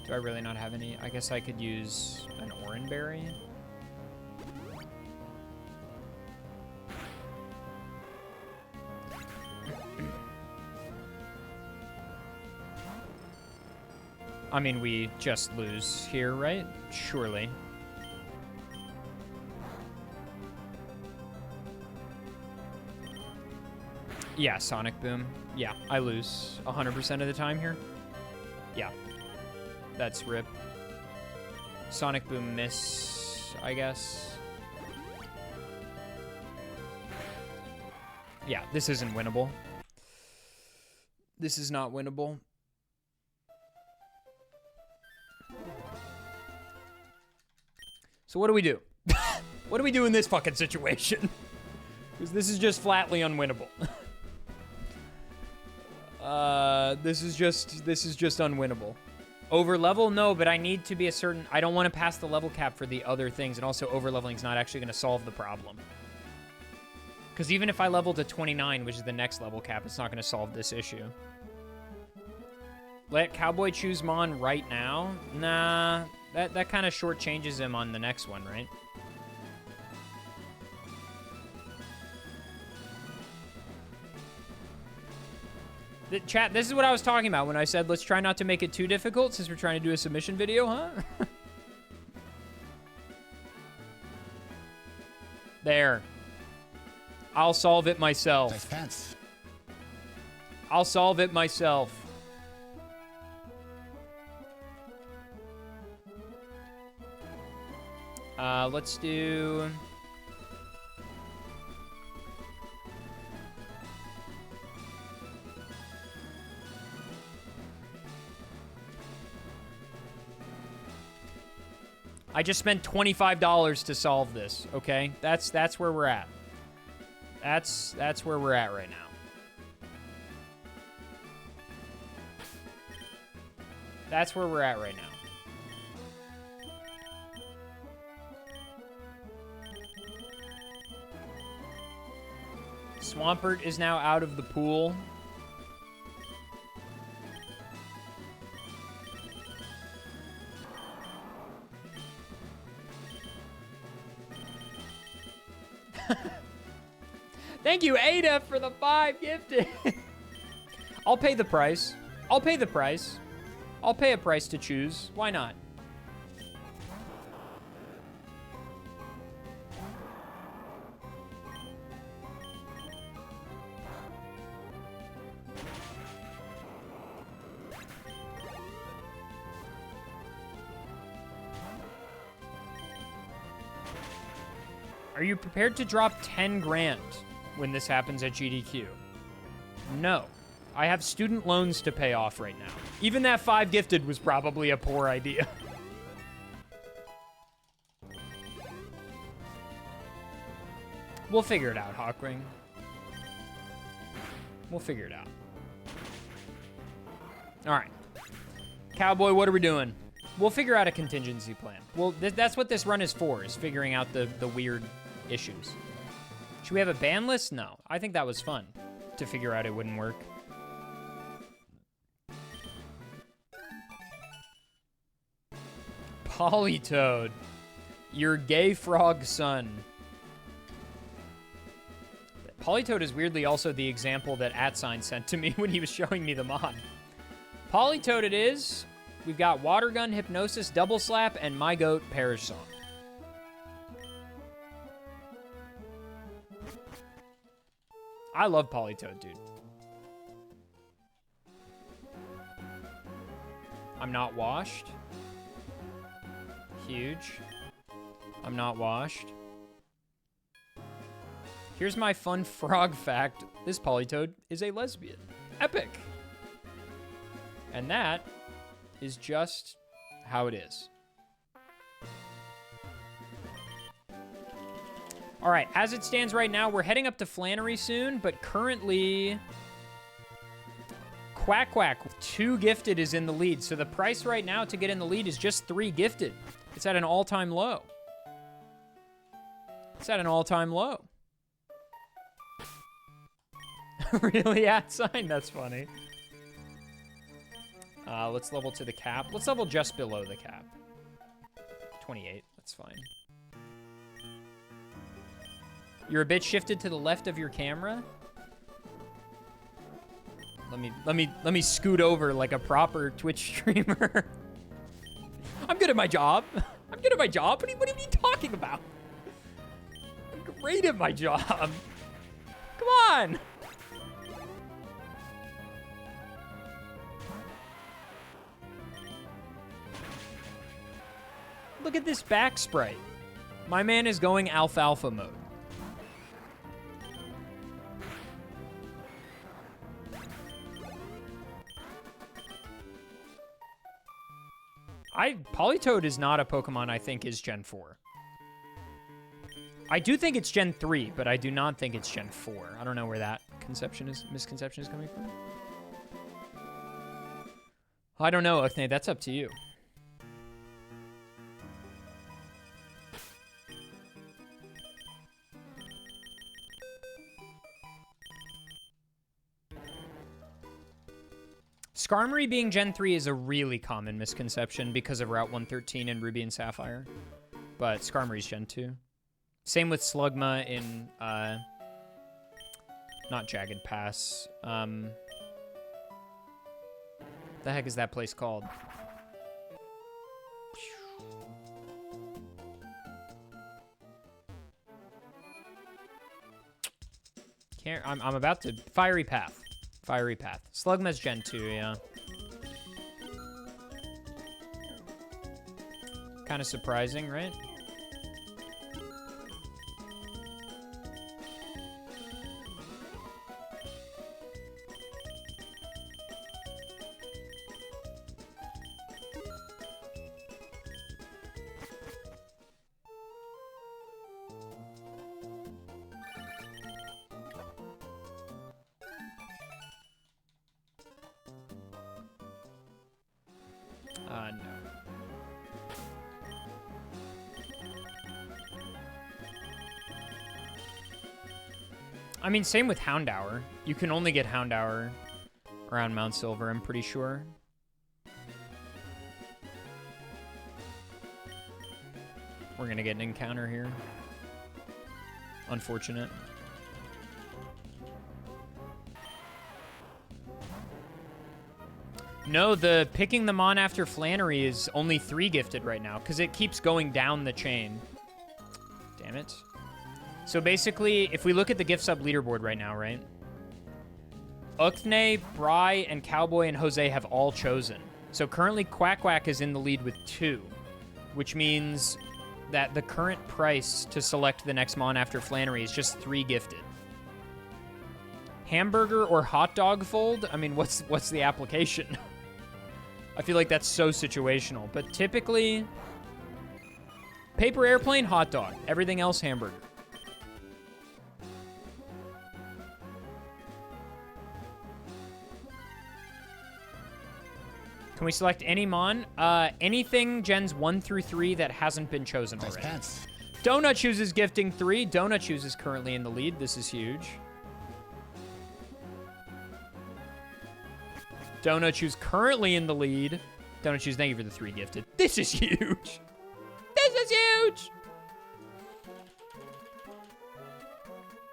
Do I really not have any? I guess I could use an Oranberry. I mean, we just lose here, right? Surely. Yeah, Sonic Boom. Yeah, I lose 100% of the time here. Yeah. That's rip. Sonic Boom miss, I guess. Yeah, this isn't winnable. This is not winnable. So what do we do? What do we do in this fucking situation? Because this is just flatly unwinnable. This is just unwinnable. Over level? No, but I need to be a certain... I don't want to pass the level cap for the other things, and also over leveling is not actually going to solve the problem. Because even if I level to 29, which is the next level cap, it's not going to solve this issue. Let Cowboy choose Mon right now? Nah, that kind of shortchanges him on the next one, right? Chat, this is what I was talking about when I said let's try not to make it too difficult since we're trying to do a submission video, huh? There. I'll solve it myself. Nice pants. I'll solve it myself. Let's do... I just spent $25 to solve this, okay? That's where we're at. That's where we're at right now. That's where we're at right now. Swampert is now out of the pool. Thank you, Ada, for the 5 gifted. I'll pay the price. I'll pay the price. I'll pay a price to choose. Why not? Are you prepared to drop 10 grand when this happens at GDQ? No. I have student loans to pay off right now. Even that 5 gifted was probably a poor idea. We'll figure it out, Hawkwing. We'll figure it out. All right. Cowboy, what are we doing? We'll figure out a contingency plan. Well, that's what this run is for, is figuring out the weird issues. Should we have a ban list? No. I think that was fun to figure out it wouldn't work. Politoed. Your gay frog son. Politoed is weirdly also the example that @sign sent to me when he was showing me the mod. Politoed it is. We've got Water Gun, Hypnosis, Double Slap, and My Goat, Parish Song. I love Politoed, dude. I'm not washed. Huge. I'm not washed. Here's my fun frog fact. This Politoed is a lesbian. Epic. And that is just how it is. All right, as it stands right now, we're heading up to Flannery soon, but currently Quack Quack 2 gifted is in the lead. So the price right now to get in the lead is just 3 gifted. It's at an all-time low. It's at an all-time low. Really, @sign? That's funny. Let's level to the cap. Let's level just below the cap. 28, that's fine. You're a bit shifted to the left of your camera. Let me scoot over like a proper Twitch streamer. I'm good at my job. I'm good at my job. What are you talking about? I'm great at my job. Come on. Look at this back sprite. My man is going alfalfa mode. Politoed is not a Pokemon I think is Gen 4. I do think it's Gen 3, but I do not think it's Gen 4. I don't know where that misconception is coming from. I don't know, Othne. That's up to you. Skarmory being Gen 3 is a really common misconception because of Route 113 in Ruby and Sapphire. But Skarmory's Gen 2. Same with Slugma in, not Jagged Pass. The heck is that place called? I'm about to... Fiery Path. Fiery Path. Slugma's Gen 2, yeah. Kind of surprising, right? No. I mean, same with Houndour. You can only get Houndour around Mount Silver, I'm pretty sure. We're gonna get an encounter here. Unfortunate. No, the picking them on after Flannery is only 3 gifted right now because it keeps going down the chain. Damn it. So basically, if we look at the gift sub leaderboard right now, right? Ukne, Bry, and Cowboy and Jose have all chosen. So currently Quack Quack is in the lead with 2, which means that the current price to select the next Mon after Flannery is just 3 gifted. Hamburger or hot dog fold? I mean, what's the application? I feel like that's so situational. But typically, paper airplane, hot dog. Everything else, hamburger. Can we select any Mon? Anything gens 1 through 3 that hasn't been chosen already. Pants. Donut chooses gifting 3. Donut chooses currently in the lead. This is huge. Donut choose currently in the lead. Donut choose, thank you for the 3 gifted. This is huge. This is huge.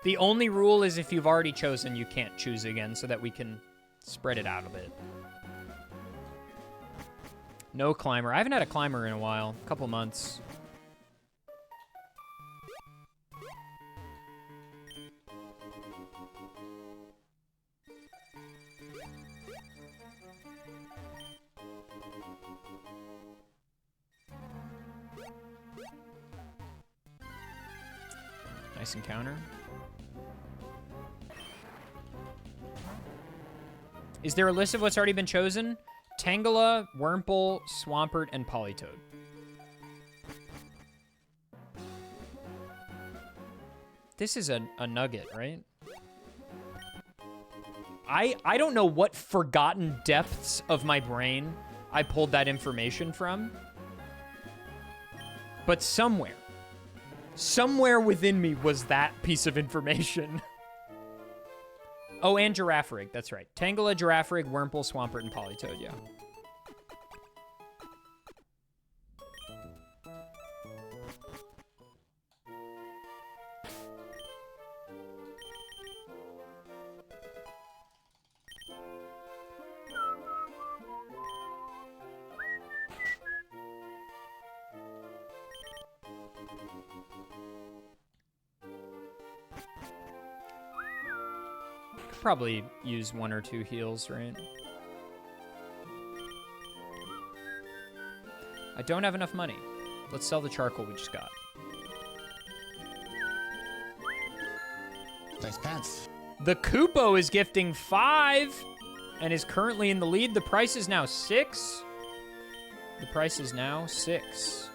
The only rule is if you've already chosen, you can't choose again so that we can spread it out a bit. No climber. I haven't had a climber in a while. A couple months. Nice encounter. Is there a list of what's already been chosen? Tangela, Wurmple, Swampert, and Politoed. This is a nugget, right? I don't know what forgotten depths of my brain I pulled that information from. But somewhere within me was that piece of information. Oh, and Giraffe Rig. That's right. Tangela, Giraffe Rig, Wurmple, Swampert, and Politoed, yeah. Probably use 1 or 2 heals, right? I don't have enough money. Let's sell the charcoal we just got. Nice pants. The Koopo is gifting 5 and is currently in the lead. The price is now 6. The price is now 6.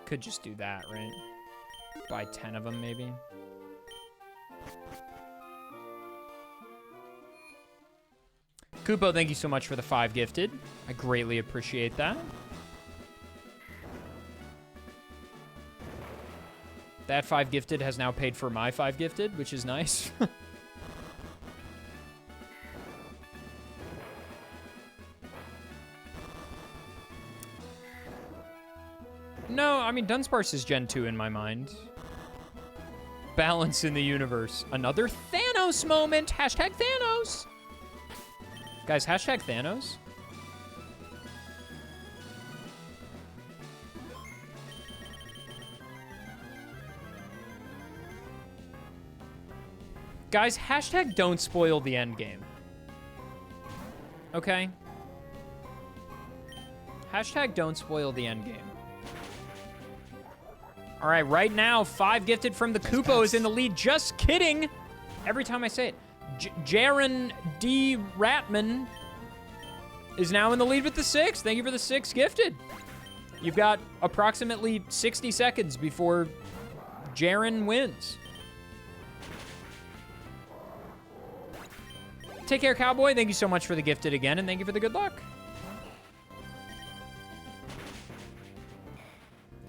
Could just do that, right? Buy 10 of them, maybe. Koopo, thank you so much for the 5 gifted. I greatly appreciate that. That 5 gifted has now paid for my 5 gifted, which is nice. No, I mean, Dunsparce is Gen 2 in my mind. Balance in the universe. Another Thanos moment. Hashtag Thanos. Guys, hashtag Thanos. Guys, hashtag don't spoil the end game. Okay? Hashtag don't spoil the end game. All right, right now, 5 gifted from the Koopo is in the lead. Just kidding. Every time I say it. Jaren D. Ratman is now in the lead with the 6. Thank you for the 6 gifted. You've got approximately 60 seconds before Jaren wins. Take care, Cowboy. Thank you so much for the gifted again, and thank you for the good luck.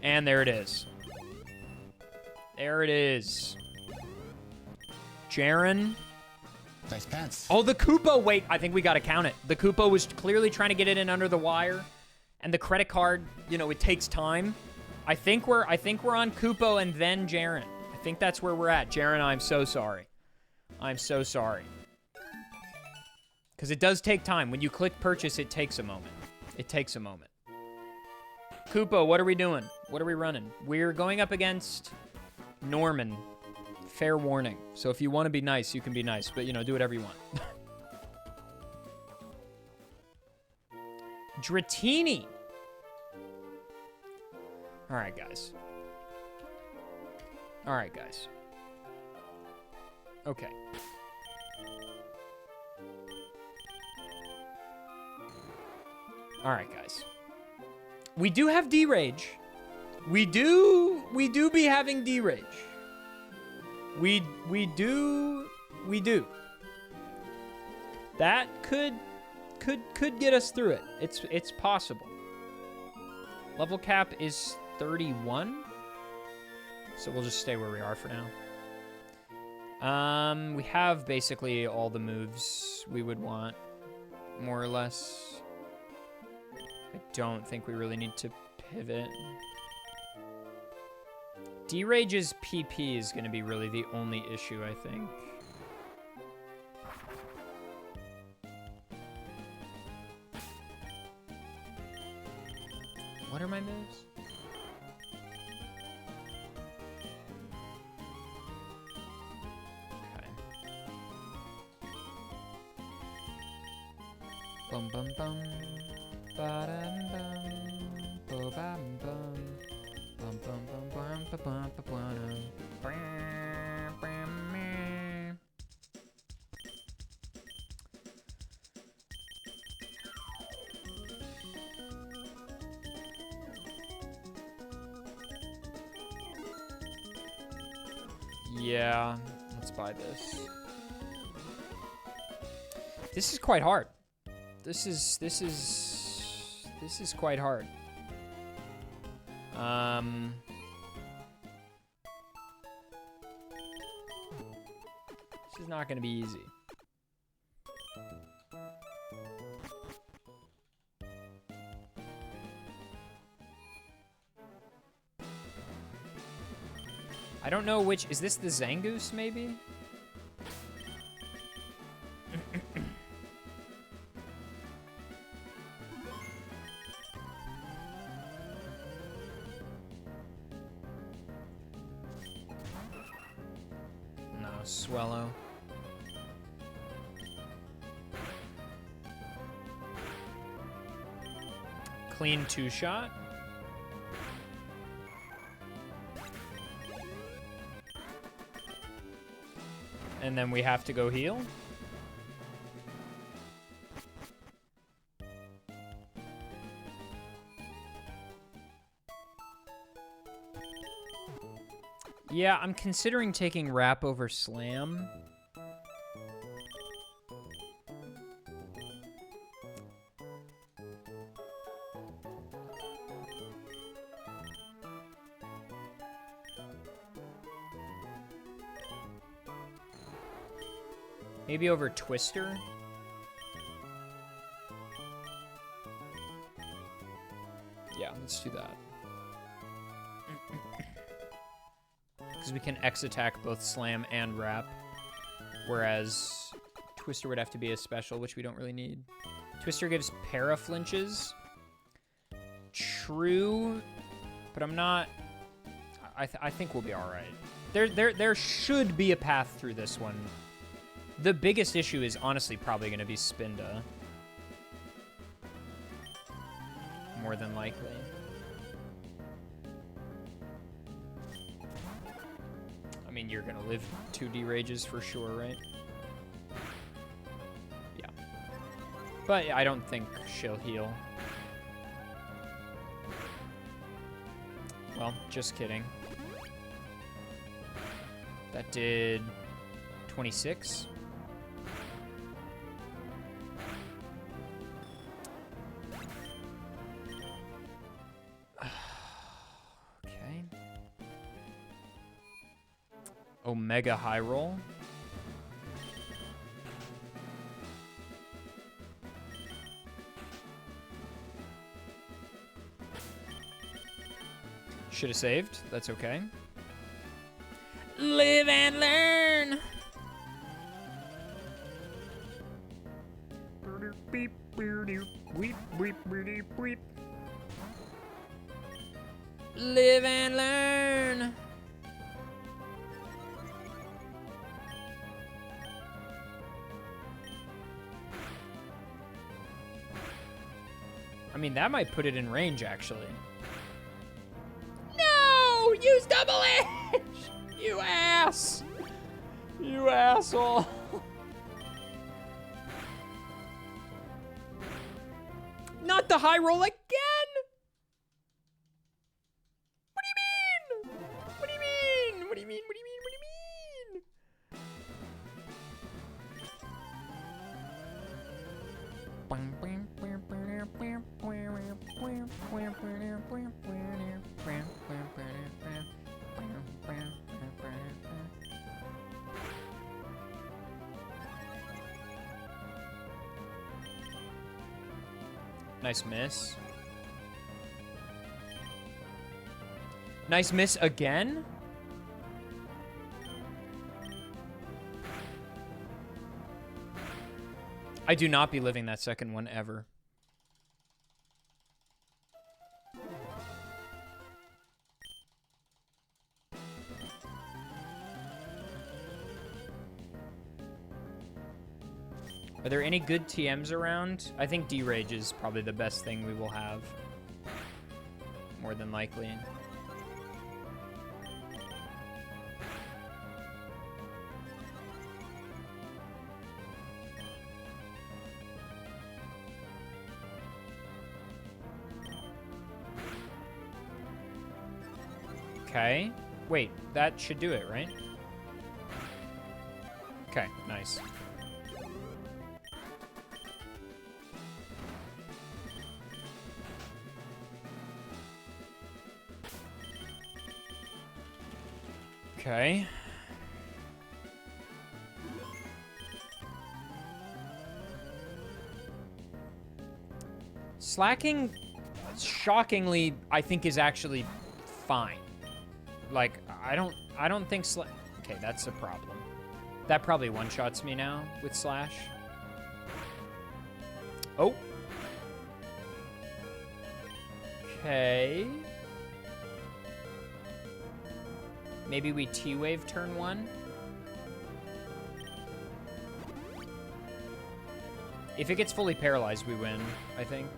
And there it is. There it is. Jaren. Nice pants. Oh, the Koopo. Wait, I think we got to count it. The Koopo was clearly trying to get it in under the wire. And the credit card, you know, it takes time. I think we're on Koopo and then Jaren. I think that's where we're at. Jaren, I'm so sorry. I'm so sorry. Because it does take time. When you click purchase, it takes a moment. It takes a moment. Koopo, what are we doing? What are we running? We're going up against Norman. Fair warning. So if you want to be nice, you can be nice, but, you know, do whatever you want. Dratini. All right, guys. All right, guys. Okay. All right, guys. We do have D-Rage. We do be having D-Rage. We do. That could get us through it. It's possible. Level cap is 31. So we'll just stay where we are for now. We have basically all the moves we would want, more or less. I don't think we really need to pivot. D-Rage's PP is going to be really the only issue, I think. What are my moves? Okay. Bum bum bum. Ba-dum bum. Bo-bam bum. Bum bum bum bum ba bum ba bum. Bam bam meh. Yeah, let's buy this. This is quite hard. This is quite hard. This is not going to be easy. I don't know which... Is this the Zangoose, maybe? No, Swellow. Clean two-shot. And then we have to go heal. Yeah, I'm considering taking Wrap over Slam. Maybe over Twister? Yeah, let's do that. Because we can X-attack both Slam and Wrap. Whereas Twister would have to be a special, which we don't really need. Twister gives para-flinches. True, but I'm not... I think we'll be alright. There should be a path through this one. The biggest issue is honestly probably going to be Spinda. More than likely. I mean, you're going to live 2D rages for sure, right? Yeah. But I don't think she'll heal. Well, just kidding. That did 26. Okay. Omega high roll. Should have saved. That's okay. Live and learn. Live and learn. I mean, that might put it in range, actually. No! Use double edge! You ass! You asshole! Not the high roll again! What do you mean? What do you mean? What do you mean? What do you mean? What do you mean? Nice miss. Nice miss again? I do not be living that second one ever. Are there any good TMs around? I think D-Rage is probably the best thing we will have. More than likely. Okay. Wait, that should do it, right? Okay, nice. Okay. Slacking, shockingly, I think is actually fine. Like, I don't think okay, that's a problem. That probably one-shots me now with Slash. Oh. Okay. Maybe we T-Wave turn 1. If it gets fully paralyzed, we win, I think.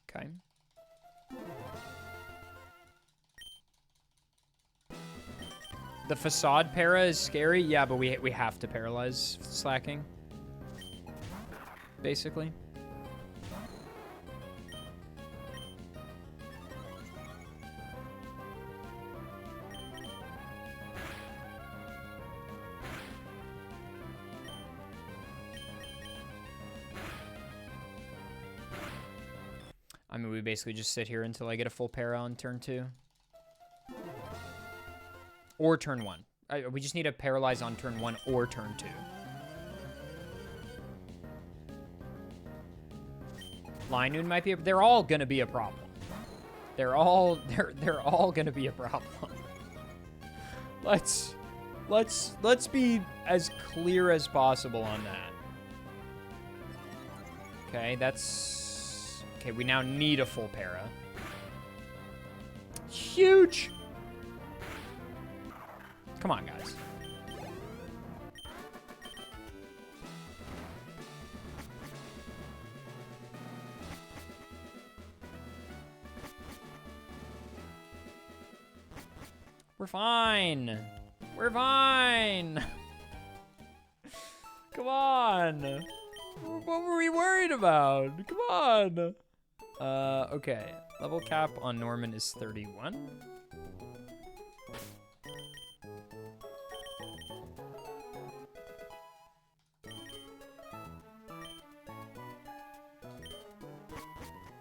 Okay. The facade para is scary. Yeah, but we have to paralyze slacking. Basically. I mean, we basically just sit here until I get a full para on turn 2. Or turn 1. We just need to paralyze on turn 1 or turn 2. Linoon might be they're all gonna be a problem. They're all gonna be a problem. Let's be as clear as possible on that. Okay, that's okay, we now need a full para. Huge! Come on, guys. We're fine. We're fine. Come on. What were we worried about? Come on. Okay. Level cap on Norman is 31.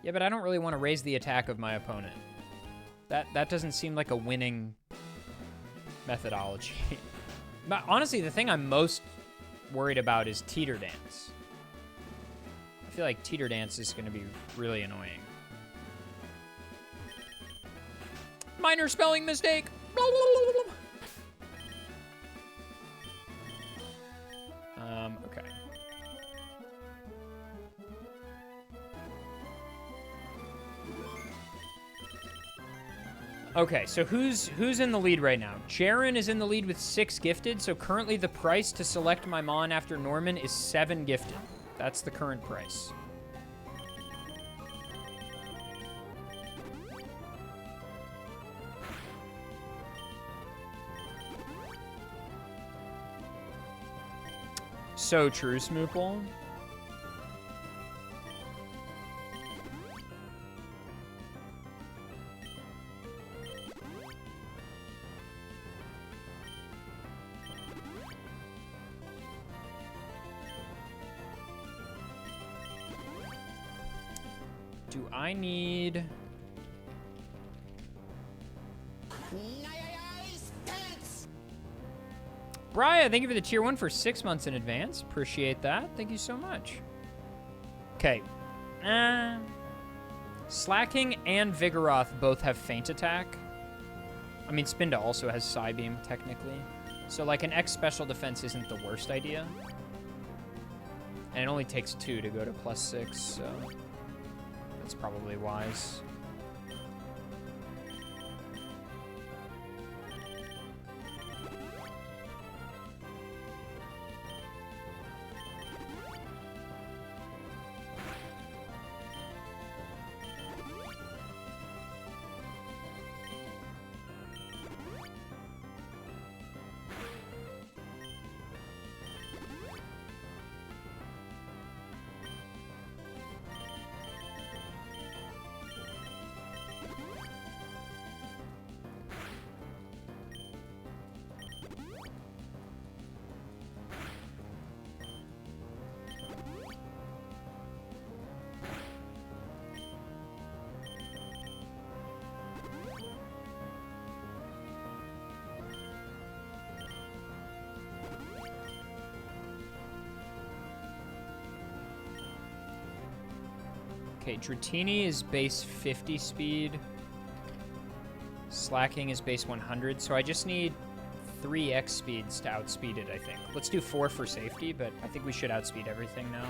Yeah, but I don't really want to raise the attack of my opponent. That doesn't seem like a winning methodology. But honestly, the thing I'm most worried about is Teeter Dance. I feel like Teeter Dance is going to be really annoying. Minor spelling mistake. Okay. Okay, so who's in the lead right now? Jaren is in the lead with 6 gifted, so currently the price to select my Mon after Norman is 7 gifted. That's the current price. So true, Smoople. Do I need... Brian, thank you for the tier 1 for 6 months in advance. Appreciate that. Thank you so much. Okay. Slacking and Vigoroth both have feint attack. I mean, Spinda also has Psybeam, technically. So, like, an X special defense isn't the worst idea. And it only takes 2 to go to +6, so... That's probably wise. Okay, Dratini is base 50 speed. Slacking is base 100, so I just need 3x speeds to outspeed it, I think. Let's do 4 for safety, but I think we should outspeed everything now.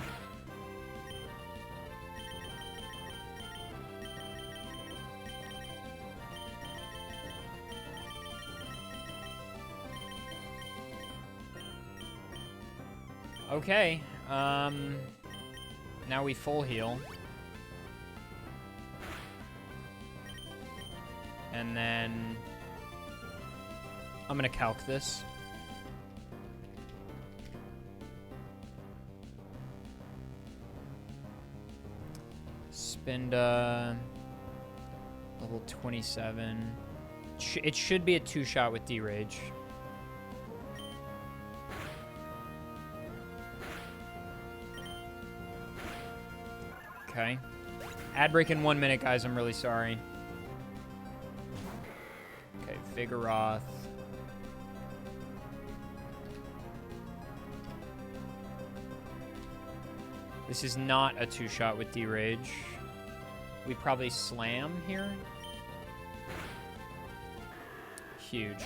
Okay, now we full heal. And then I'm gonna calc this. Spinda, level 27. It should be a 2-shot with D-Rage. Okay. Ad break in 1 minute, guys. I'm really sorry. Okay, Vigoroth. This is not a 2-shot with D-Rage. We probably slam here. Huge.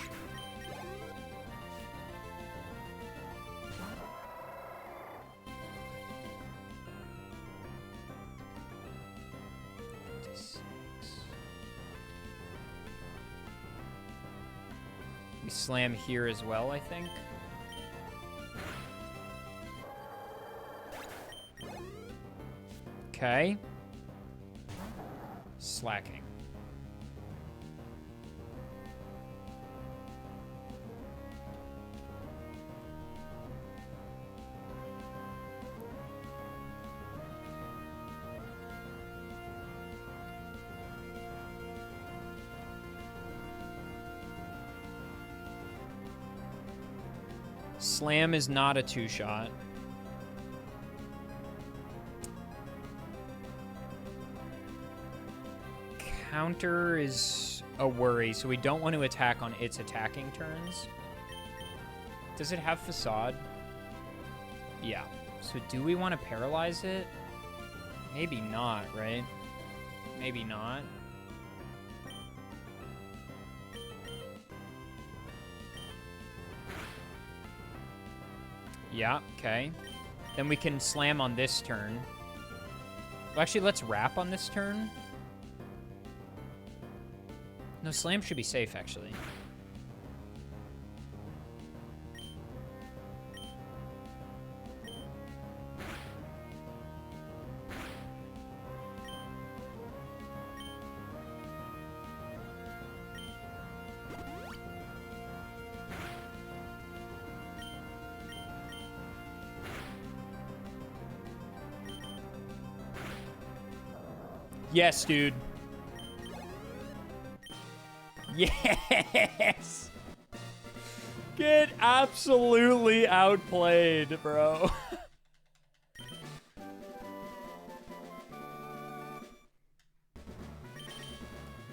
We slam here as well, I think. Okay. Slacking. Slam is not a 2-shot. Counter is a worry, so we don't want to attack on its attacking turns. Does it have Facade? Yeah. So do we want to paralyze it? Maybe not, right? Maybe not. Yeah, okay. Then we can slam on this turn. Well, actually, let's wrap on this turn. No, Slam should be safe, actually. Yes, dude. Yes! Get absolutely outplayed, bro.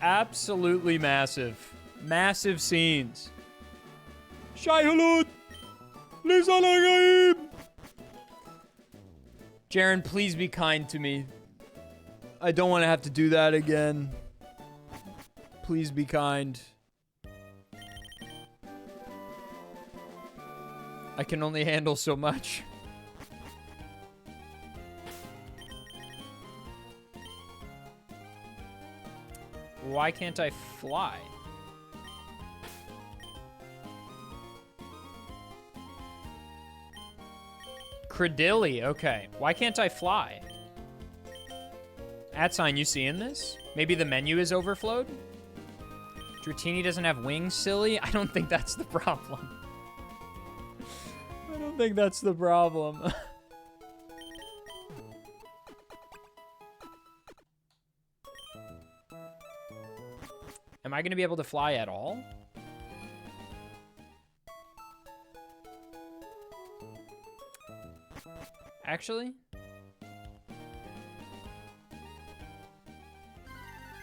Absolutely massive. Massive scenes. Shai-Hulud! Lisa. Jaren, please be kind to me. I don't want to have to do that again. Please be kind. I can only handle so much. Why can't I fly? Credilli, okay. Why can't I fly? @sign, you seeing this? Maybe the menu is overflowed? Dratini doesn't have wings, silly? I don't think that's the problem. I don't think that's the problem. Am I going to be able to fly at all? Actually?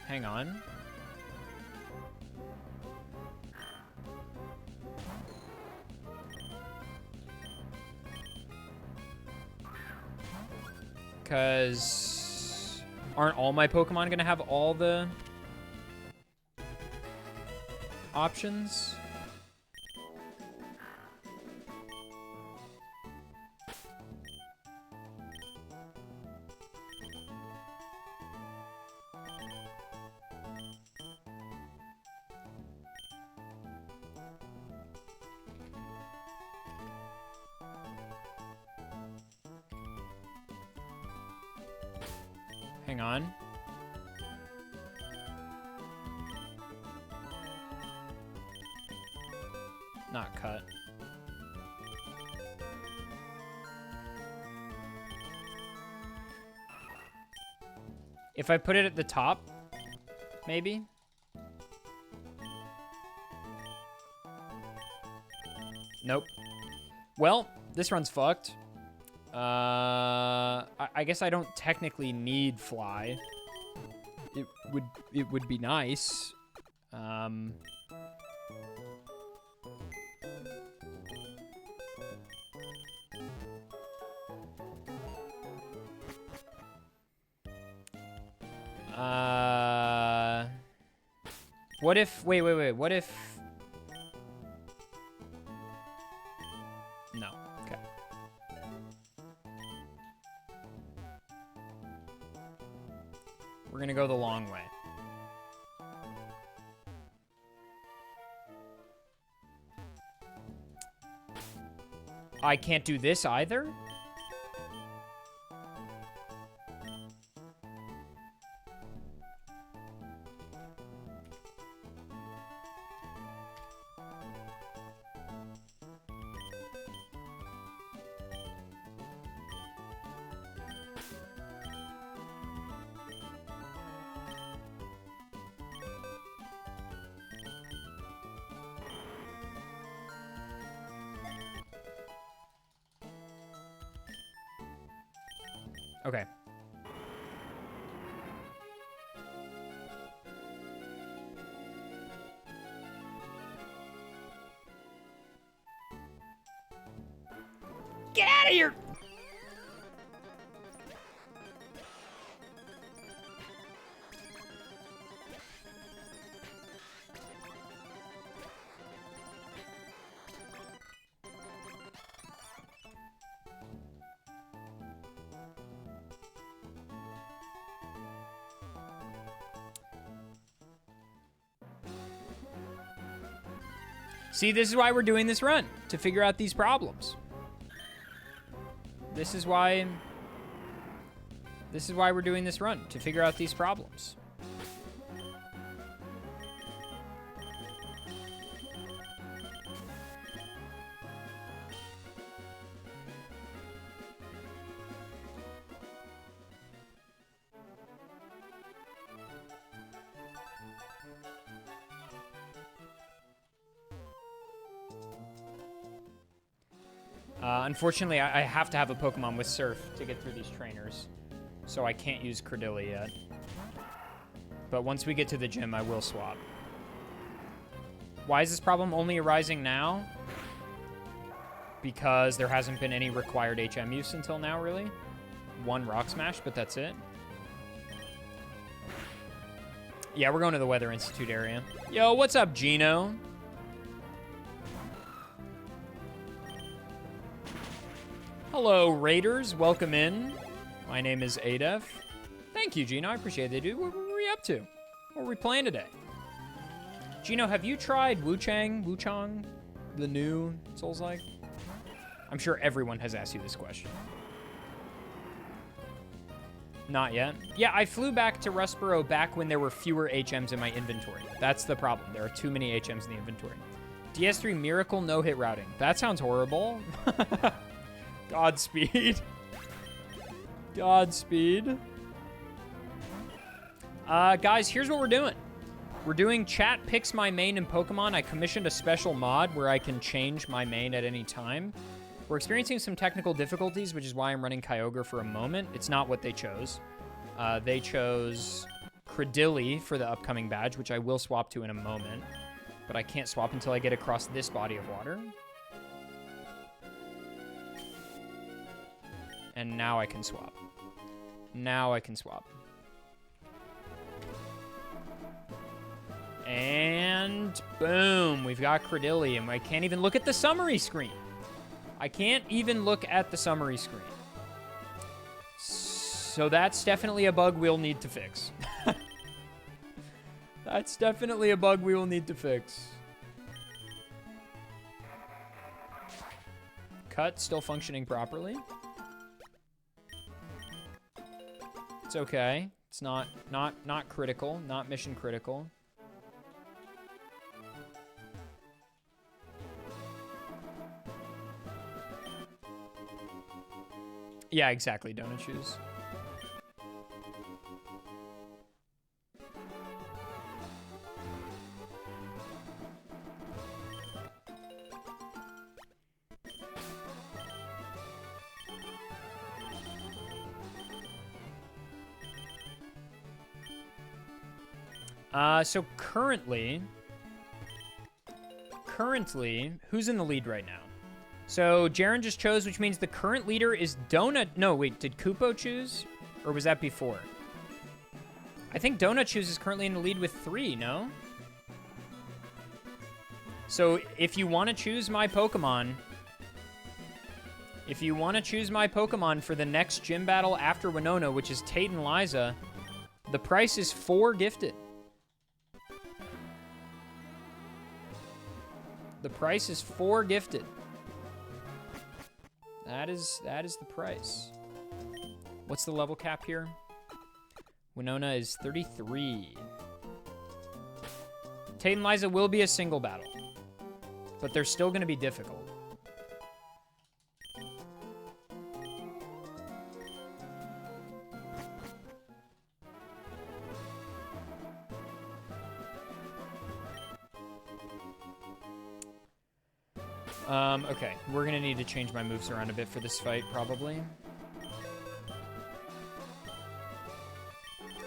Hang on. Because aren't all my Pokemon gonna have all the options? Hang on. Not cut. If I put it at the top, maybe? Nope. Well, this run's fucked. I guess I don't technically need fly. It would be nice. What if, wait, what if, no, okay. We're gonna go the long way. I can't do this either? Okay. Get out of here! See, this is why we're doing this run, to figure out these problems. This is why we're doing this run, to figure out these problems. Unfortunately, I have to have a Pokemon with Surf to get through these trainers, so I can't use Credilli yet. But once we get to the gym, I will swap. Why is this problem only arising now? Because there hasn't been any required HM use until now, really. One Rock Smash, but that's it. Yeah, we're going to the Weather Institute area. Yo, what's up, Gino? Hello, Raiders. Welcome in. My name is Adef. Thank you, Gino. I appreciate it, dude. What were we up to? What were we playing today? Gino, have you tried Wuchang, the new Souls-like? I'm sure everyone has asked you this question. Not yet. Yeah, I flew back to Rustboro back when there were fewer HMs in my inventory. That's the problem. There are too many HMs in the inventory. DS3 Miracle no-hit routing. That sounds horrible. Godspeed. Godspeed. Guys, here's what we're doing. We're doing chat picks my main in Pokemon. I commissioned a special mod where I can change my main at any time. We're experiencing some technical difficulties, which is why I'm running Kyogre for a moment. It's not what they chose. They chose Credilli for the upcoming badge, which I will swap to in a moment. But I can't swap until I get across this body of water. And now I can swap. Now I can swap. And boom, we've got Credilli, and I can't even look at the summary screen. I can't even look at the summary screen. So that's definitely a bug we'll need to fix. That's definitely a bug we will need to fix. Cut still functioning properly. It's okay. It's not critical, not mission critical. Yeah, exactly, donut shoes. So currently, who's in the lead right now? So Jaren just chose, which means the current leader is Donut. No, wait, did Kupo choose? Or was that before? I think Donut Shoes is currently in the lead with 3, no? So if you want to choose my Pokemon, for the next gym battle after Winona, which is Tate and Liza, the price is 4 gifted. The price is 4 gifted. That is the price. What's the level cap here? Winona is 33. Tate and Liza will be a single battle, but they're still going to be difficult. Okay, we're gonna need to change my moves around a bit for this fight, probably.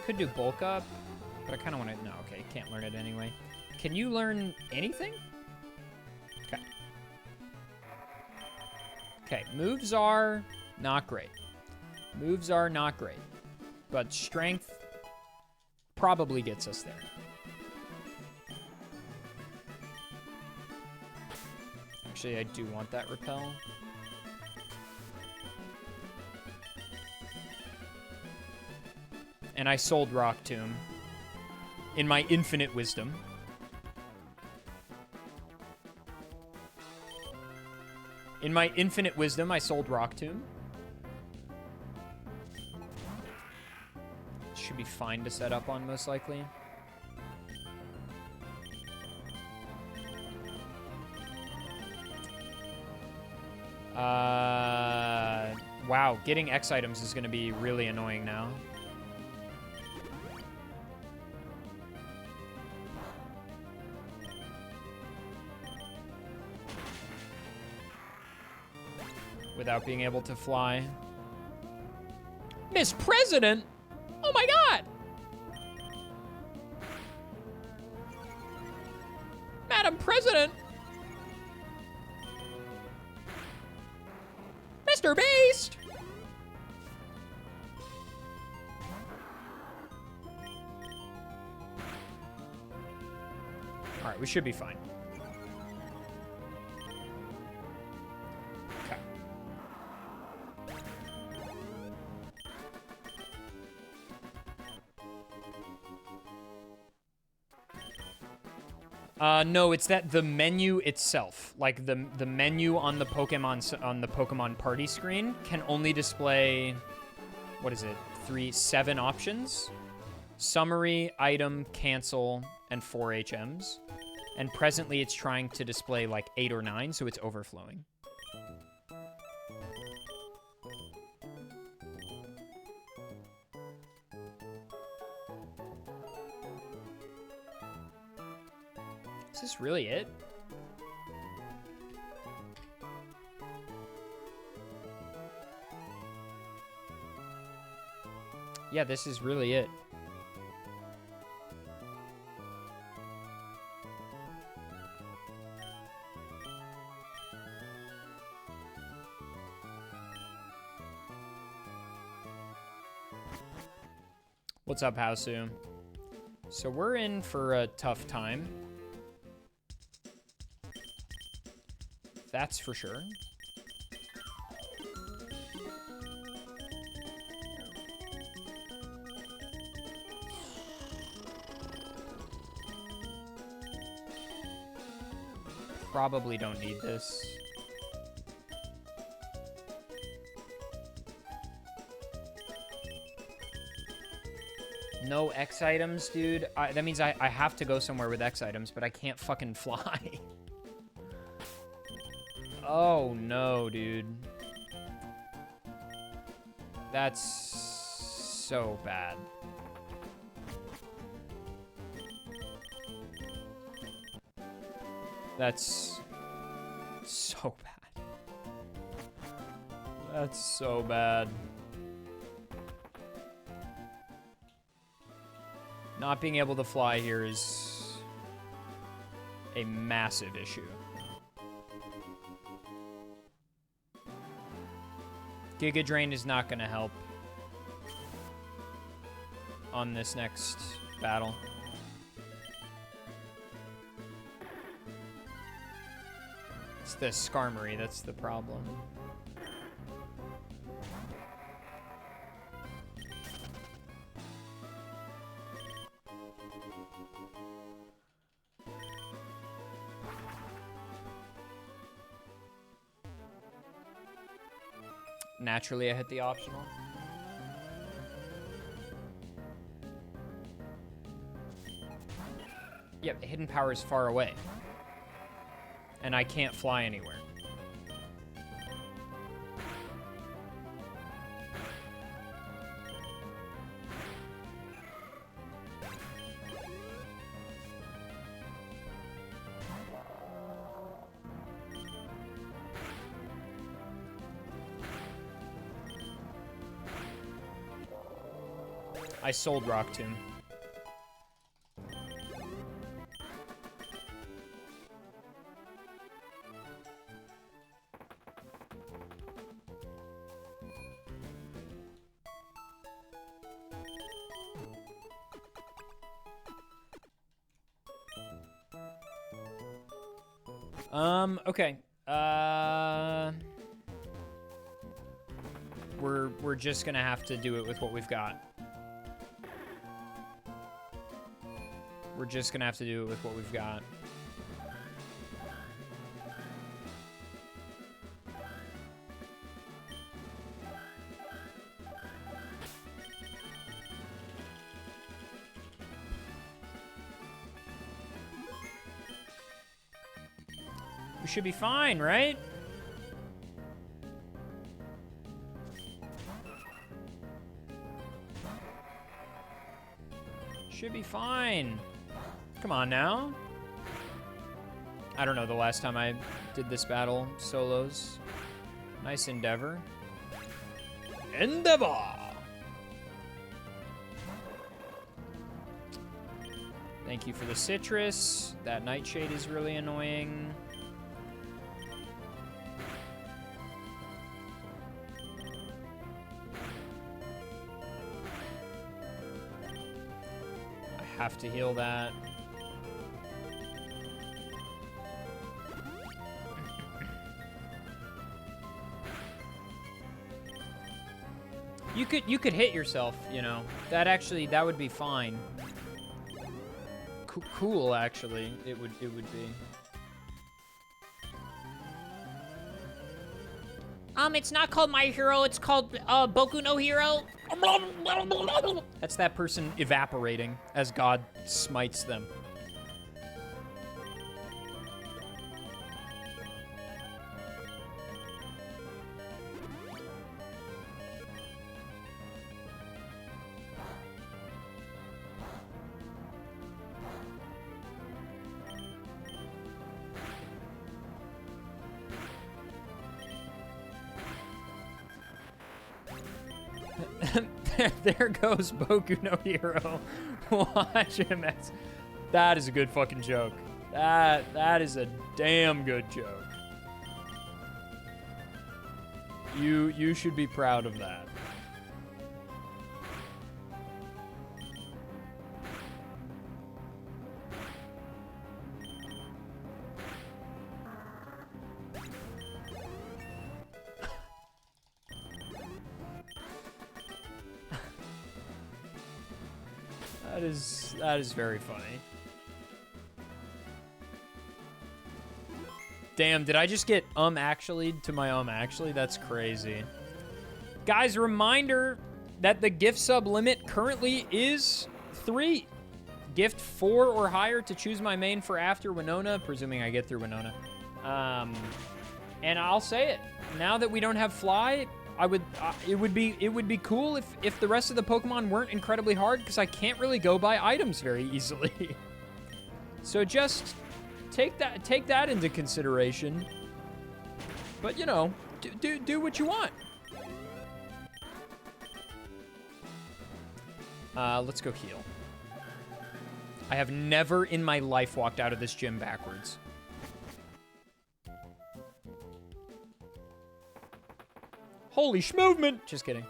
Could do bulk up, but I kind of want to... No, okay, can't learn it anyway. Can you learn anything? Okay. Okay, moves are not great. Moves are not great, but strength probably gets us there. Actually, I do want that repel. And I sold Rock Tomb in my infinite wisdom. In my infinite wisdom, I sold Rock Tomb. Should be fine to set up on, most likely. Wow, getting X items is going to be really annoying now. Without being able to fly. Miss President? Oh my god! Madam President! Mr. Beast! Alright, we should be fine. Okay. No, it's that the menu itself, like the menu on the Pokemon Party screen can only display, what is it? 7 options: summary, item, cancel, and 4 HMs. And presently, it's trying to display like 8 or 9, so it's overflowing. Is this really it? Yeah, this is really it. What's up, Hausu? So we're in for a tough time. That's for sure. Probably don't need this. No X items, dude. That means I have to go somewhere with X items, but I can't fucking fly. Oh, no, dude. That's so bad. That's so bad. That's so bad. Not being able to fly here is a massive issue. Giga Drain is not going to help on this next battle. It's the Skarmory that's the problem. Naturally, I hit the optional. Yep, hidden power is far away. And I can't fly anywhere. I sold Rock Tomb. Okay. We're just gonna have to do it with what we've got. We're just gonna have to do it with what we've got. We should be fine, right? Should be fine. Come on now. I don't know the last time I did this battle solos. Nice endeavor. Endeavor! Thank you for the citrus. That nightshade is really annoying. I have to heal that. You could hit yourself, you know. That would be fine. Cool, actually. It would be. It's not called My Hero, it's called Boku no Hero. That's that person evaporating as God smites them. There goes Boku no Hero. Watch him. That is a good fucking joke. That is a damn good joke. You should be proud of that. That is very funny. Damn, did I just get actually to my actually? That's crazy. Guys, reminder that the gift sub limit currently is 3. Gift 4 or higher to choose my main for after Winona, presuming I get through Winona. And I'll say it. Now that we don't have Fly, it would be cool if the rest of the Pokemon weren't incredibly hard, because I can't really go by items very easily. So just take that into consideration. But you know, do what you want. Let's go heal. I have never in my life walked out of this gym backwards. Holy schmovement! Just kidding.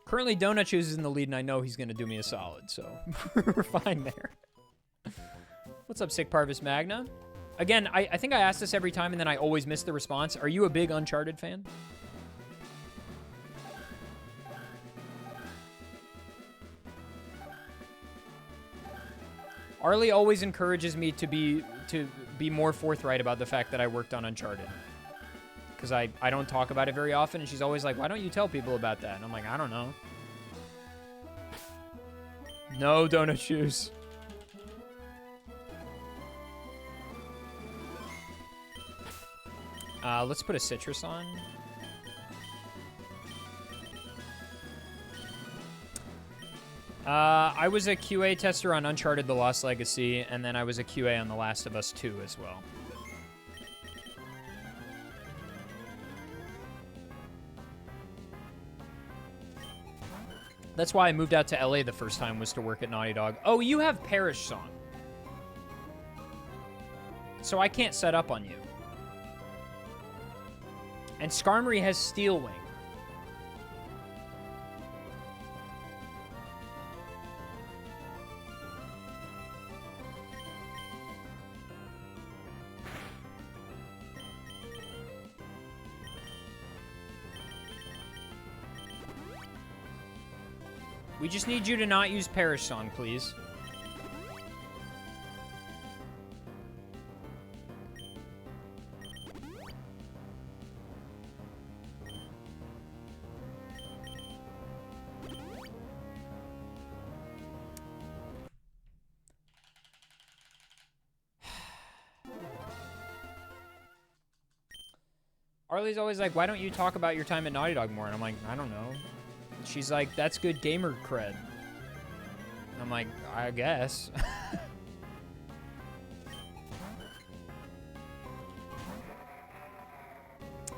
Currently, Donut Shoes is in the lead, and I know he's going to do me a solid, so we're fine there. What's up, Sick Parvis Magna? Again, I think I ask this every time, and then I always miss the response. Are you a big Uncharted fan? Arlie always encourages me to be more forthright about the fact that I worked on Uncharted. Because I don't talk about it very often, and she's always like, why don't you tell people about that? And I'm like, I don't know. No Donut Shoes. Let's put a citrus on. I was a QA tester on Uncharted: The Lost Legacy, and then I was a QA on The Last of Us 2 as well. That's why I moved out to LA the first time, was to work at Naughty Dog. Oh, you have Parish Song. So I can't set up on you. And Skarmory has Steel Wing. We just need you to not use Parish Song, please. Arlie's always like, why don't you talk about your time at Naughty Dog more? And I'm like, I don't know. She's like, that's good gamer cred. And I'm like, I guess.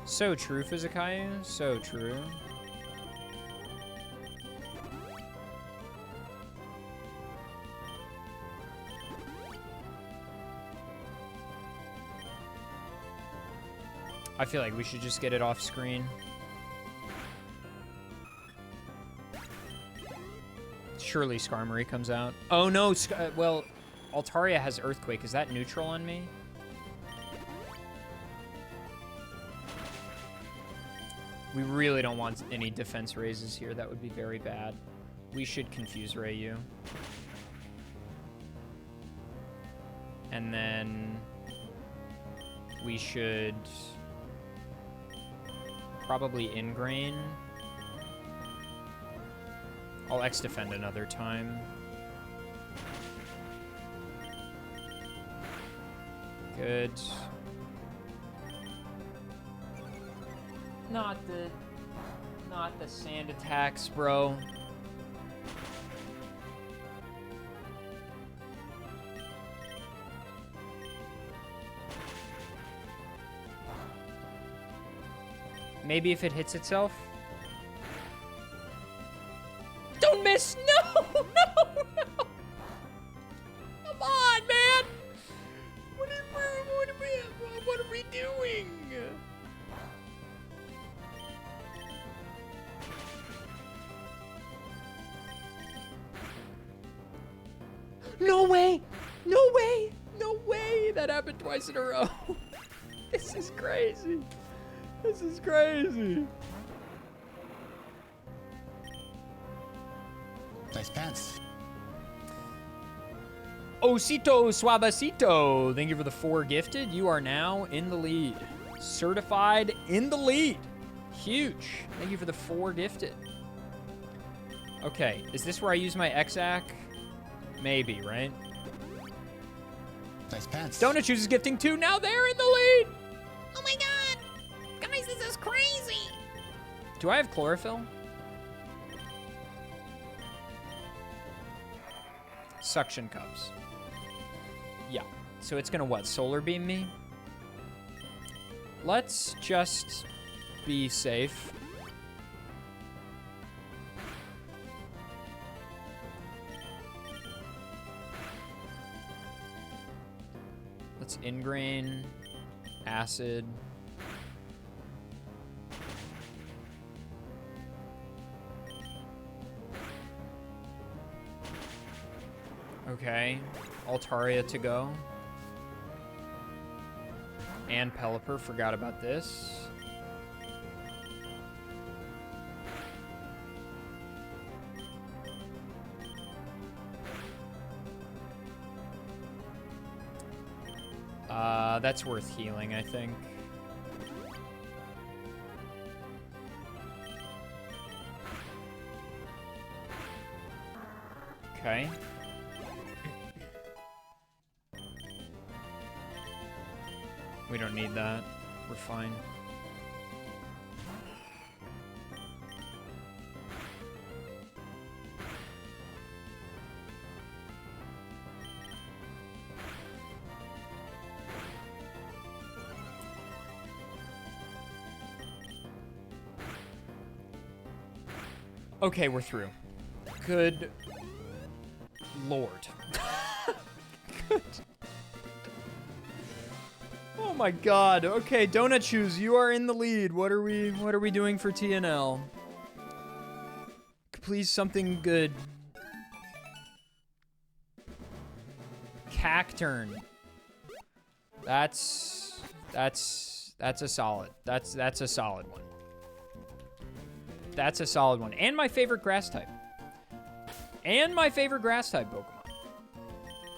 So true, Fizikayu. So true. I feel like we should just get it off screen. Surely Skarmory comes out. Oh no, well, Altaria has Earthquake. Is that neutral on me? We really don't want any defense raises here. That would be very bad. We should confuse Rayu. And then we should probably Ingrain. I'll X-Defend another time. Good. Not the sand attacks, bro. Maybe if it hits itself. Don't miss! No! No! No! Come on, man! What are we doing? No way! No way! No way! That happened twice in a row. This is crazy. This is crazy. Nice pants. Osito Suavecito. Thank you for the 4 gifted. You are now in the lead. Certified in the lead. Huge. Thank you for the 4 gifted. Okay, is this where I use my Exac? Maybe, right? Nice pants. Donut chooses gifting 2. Now they're in the lead. Oh my god! Guys, this is crazy! Do I have chlorophyll? Suction cups. Yeah. So it's gonna what? Solar beam me? Let's just be safe. Let's Ingrain, Acid. Okay, Altaria to go. And Pelipper, forgot about this. That's worth healing, I think. Okay. We don't need that. We're fine. Okay, we're through. Good Lord. Good. Oh my god. Okay, Donut Shoes, you are in the lead. What are we doing for TNL? Please something good. Cacturn. That's a solid. That's a solid one. That's a solid one. And my favorite grass type. And my favorite grass type Pokemon.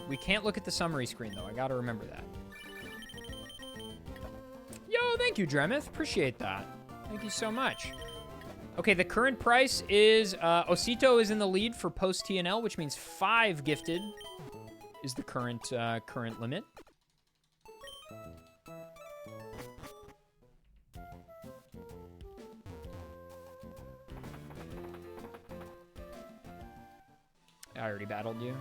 We can't look at the summary screen though. I gotta remember that. Yo, thank you, Dremith. Appreciate that. Thank you so much. Okay, the current price is, Osito is in the lead for post TNL, which means 5 gifted is the current I already battled you.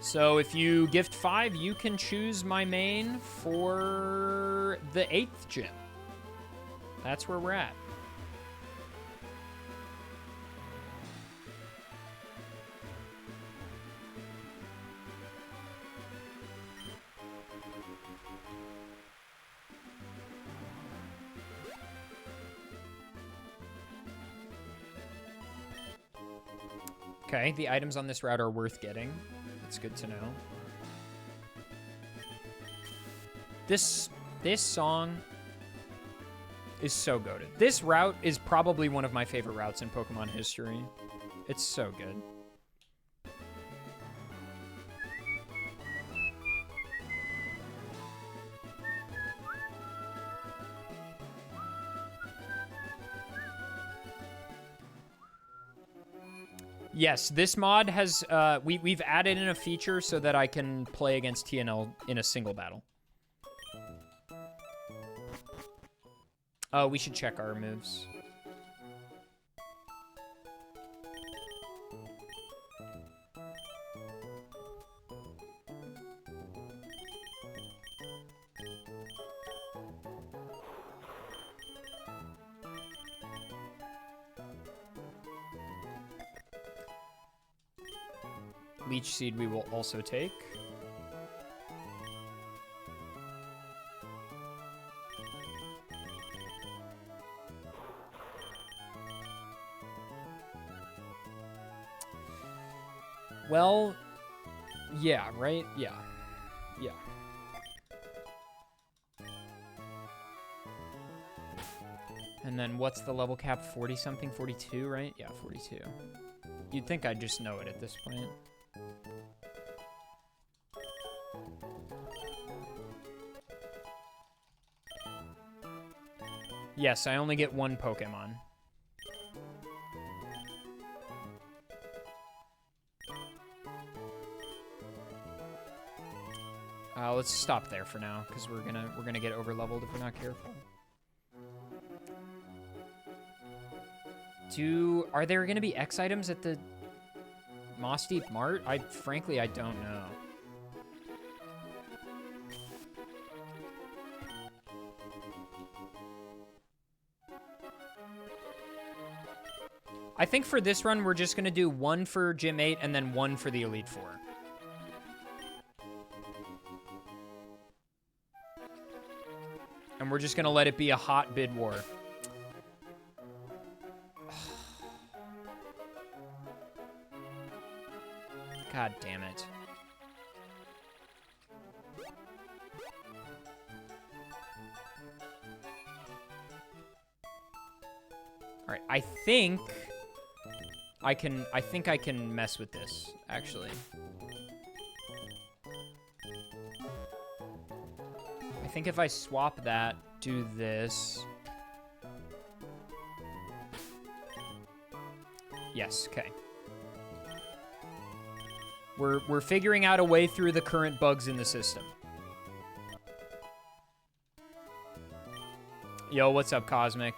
So if you gift 5, you can choose my main for the 8th gym. That's where we're at. Okay, the items on this route are worth getting. That's good to know. This song is so goated. This route is probably one of my favorite routes in Pokemon history. It's so good. Yes, this mod has, we've added in a feature so that I can play against TNL in a single battle. Oh, we should check our moves. Leech Seed we will also take. Well, yeah, right? Yeah. Yeah. And then what's the level cap? 40-something? 42, right? Yeah, 42. You'd think I'd just know it at this point. Yes, I only get one Pokemon. Let's stop there for now, because we're gonna get over leveled if we're not careful. Are there gonna be X items at the Moss Deep Mart? Frankly, I don't know. I think for this run, we're just gonna do one for Gym 8 and then one for the Elite Four. And we're just gonna let it be a hot bid war. God damn it. All right, I think I can mess with this, actually. I think if I swap that, do this. Yes, okay. We're figuring out a way through the current bugs in the system. Yo, what's up, Cosmic?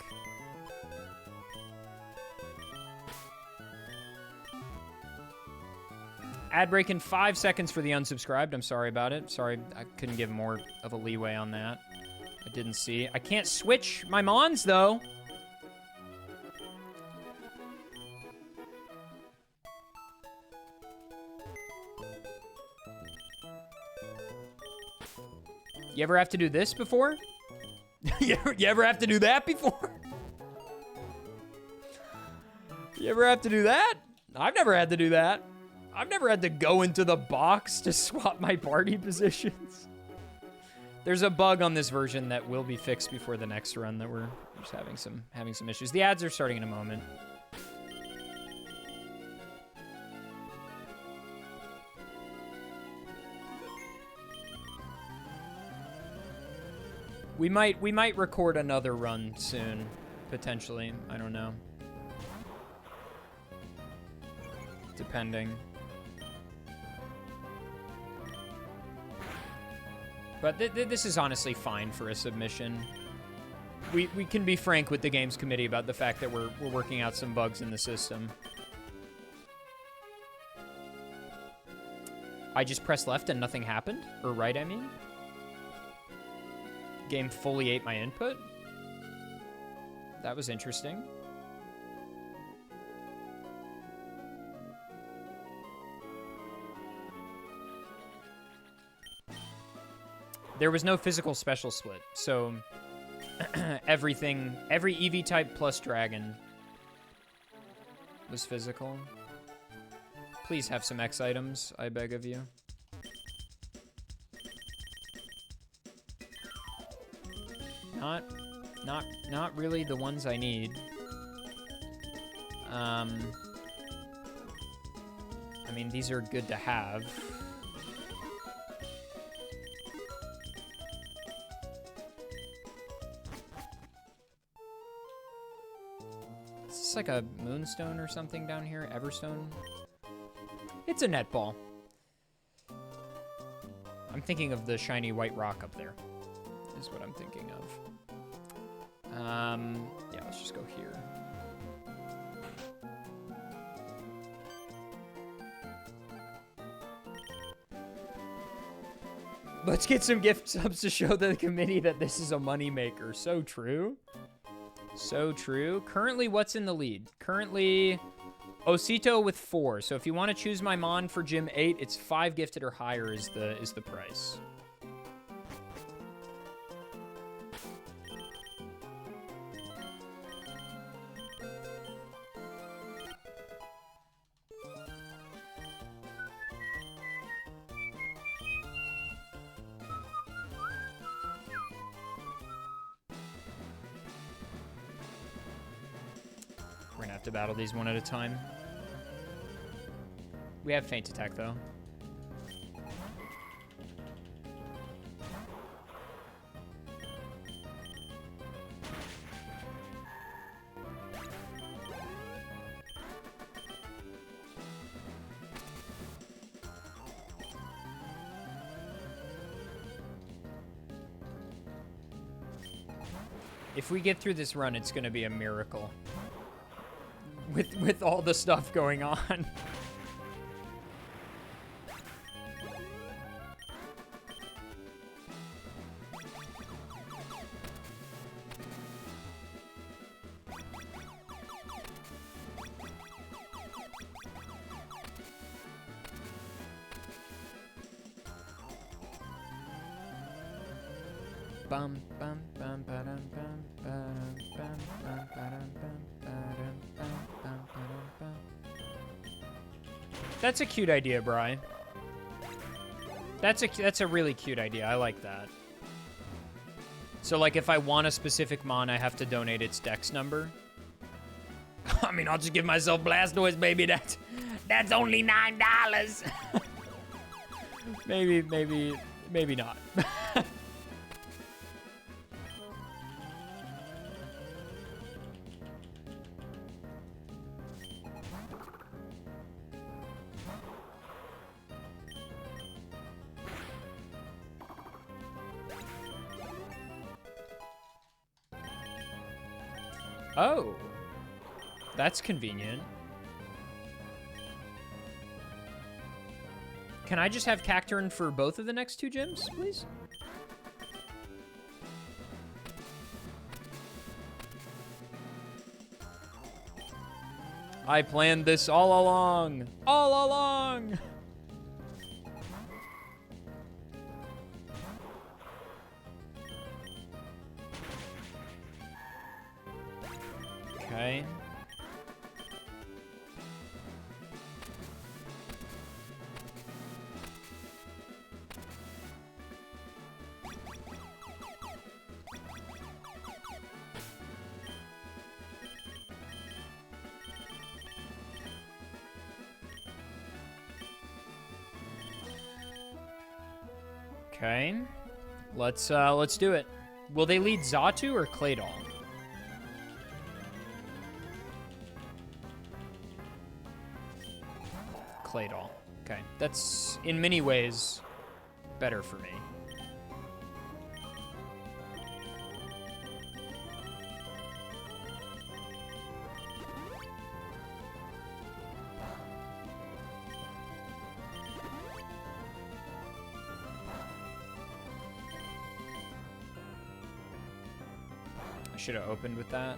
Ad break in 5 seconds for the unsubscribed. I'm sorry about it. Sorry, I couldn't give more of a leeway on that. I didn't see. I can't switch my Mons, though. You ever have to do this before? You ever have to do that before? You ever have to do that? I've never had to do that. I've never had to go into the box to swap my party positions. There's a bug on this version that will be fixed before the next run that we're just having some issues. The ads are starting in a moment. We might record another run soon, potentially. I don't know. Depending. But this is honestly fine for a submission. We can be frank with the games committee about the fact that we're working out some bugs in the system. I just pressed left and nothing happened? Or right, I mean? Game fully ate my input? That was interesting. There was no physical special split, so everything, every EV type plus dragon was physical. Please have some X items, I beg of you. Not really the ones I need. I mean, these are good to have. Is this like a moonstone or something down here? Everstone? It's a netball. I'm thinking of the shiny white rock up there, is what I'm thinking of. Yeah, let's just go here. Let's get some gift subs to show the committee that this is a moneymaker. So true. So true. Currently, what's in the lead? Currently, Osito with 4. So if you want to choose my Mon for Gym 8, it's 5 gifted or higher is the price. We're gonna have to battle these one at a time. We have feint attack though. If we get through this run, it's gonna be a miracle. With all the stuff going on. Bum bum bum ba-dum bum ba-dum bum bum ba-dum bum ba-dum bum bum ba-dum bum. That's a cute idea, Bri. That's a really cute idea. I like that. So like if I want a specific Mon, I have to donate its dex number. I mean, I'll just give myself Blastoise, baby. That's only $9. maybe not. Oh, that's convenient. Can I just have Cacturne for both of the next 2 gyms, please? I planned this all along. All along. Okay. Okay. Let's do it. Will they lead Xatu or Claydol? Claydol. Okay. That's, in many ways, better for me. I should have opened with that.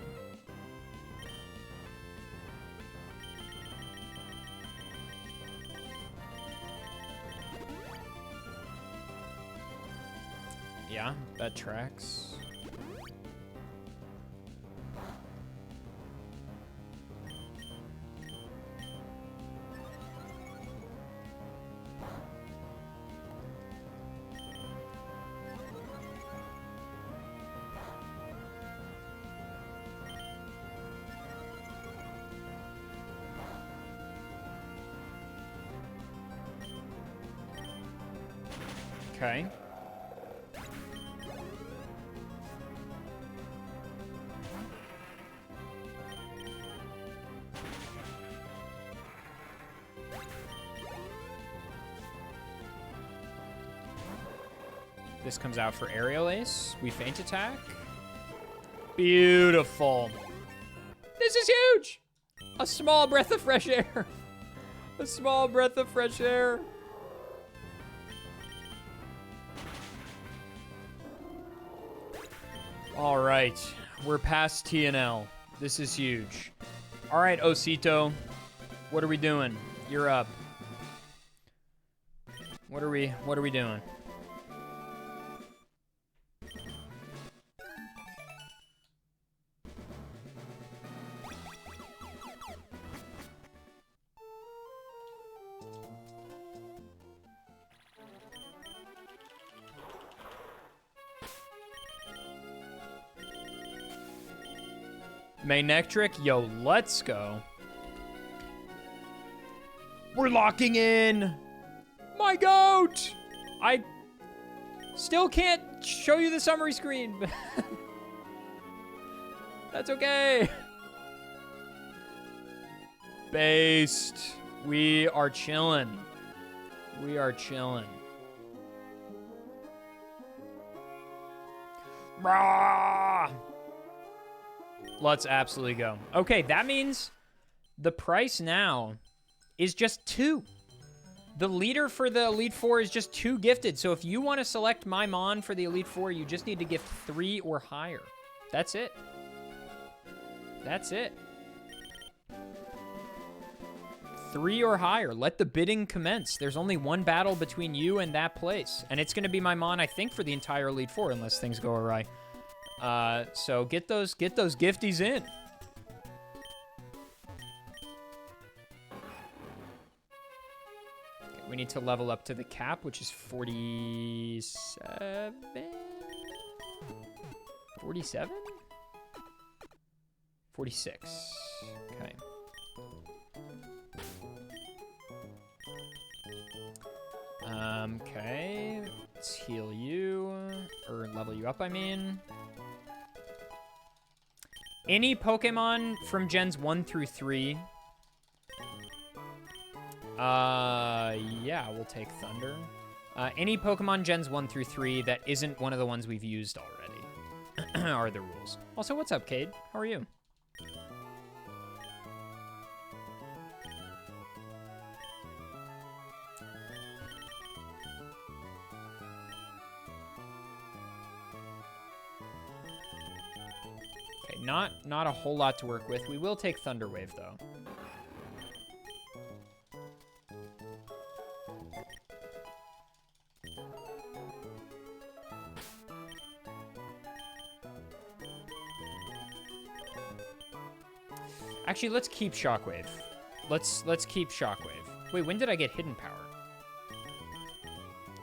Yeah, that tracks. Okay. This comes out for aerial ace. We feint attack. Beautiful. This is huge. A small breath of fresh air. A small breath of fresh air. All right, we're past TNL. This is huge. All right, Osito, what are we doing? You're up. What are we doing? Manectric, yo, let's go. We're locking in. My goat. I still can't show you the summary screen. That's okay. Based. We are chilling. We are chilling. Rah! Let's absolutely go. Okay, that means the price now is just 2. The leader for the Elite Four is just 2 gifted. So if you want to select my Mon for the Elite Four, you just need to gift 3 or higher. That's it. That's it. 3 or higher. Let the bidding commence. There's only one battle between you and that place. And it's going to be my Mon, I think, for the entire Elite Four, unless things go awry. So get those gifties in. Okay, we need to level up to the cap, which is 47? 47? 46. Okay. Okay. Let's heal you. Or level you up, I mean. Any Pokemon from Gens 1 through 3. Yeah, we'll take Thunder. Any Pokemon Gens 1 through 3 that isn't one of the ones we've used already are the rules. Also, what's up, Cade? How are you? Not a whole lot to work with. We will take Thunder Wave, though. Actually, let's keep Shockwave. Let's keep Shockwave. Wait, when did I get Hidden Power?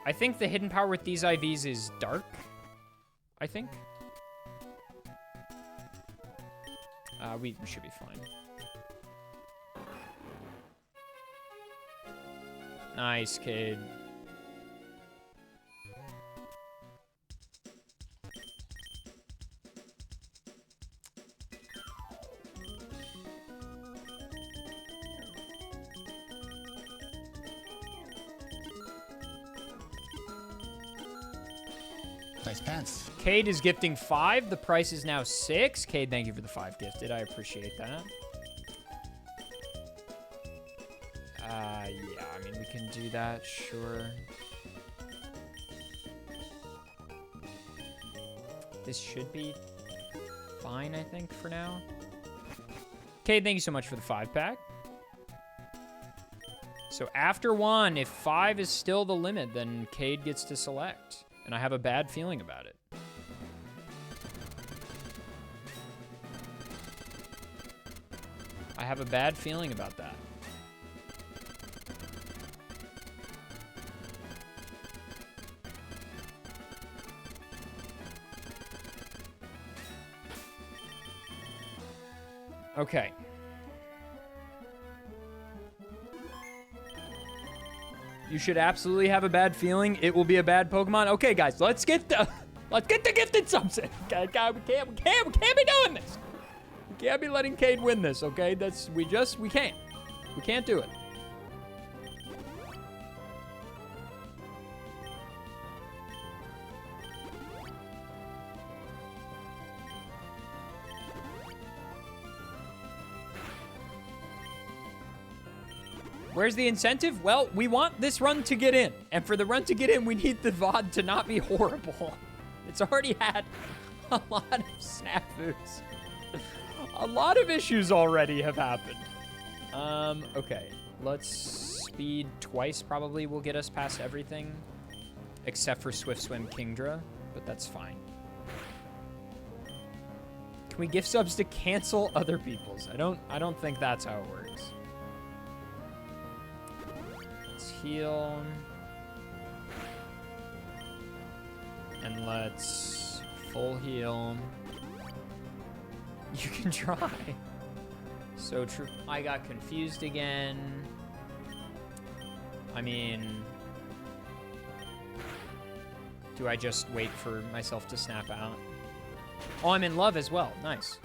I think the Hidden Power with these IVs is Dark. I think. We should be fine. Nice, kid. Nice pants. Cade is gifting 5. The price is now 6. Cade, thank you for the 5 gifted. I appreciate that. Yeah, I mean, we can do that, sure. This should be fine, I think, for now. Okay, thank you so much for the 5-pack. So after 1, if 5 is still the limit, then Cade gets to select. And I have a bad feeling about it. I have a bad feeling about that. Okay. You should absolutely have a bad feeling. It will be a bad Pokemon. Okay, guys, let's get the gifted subs in. Okay, God, we can't be doing this. We can't be letting Cade win this. Okay, we can't do it. Where's the incentive? Well, we want this run to get in. And for the run to get in, we need the VOD to not be horrible. It's already had a lot of snafus. A lot of issues already have happened. Okay. Let's speed twice probably will get us past everything. Except for Swift Swim Kingdra, but that's fine. Can we gift subs to cancel other people's? I don't think that's how it works. Heal. And let's full heal. You can try. So true. I got confused again. I mean, do I just wait for myself to snap out? Oh, I'm in love as well. Nice.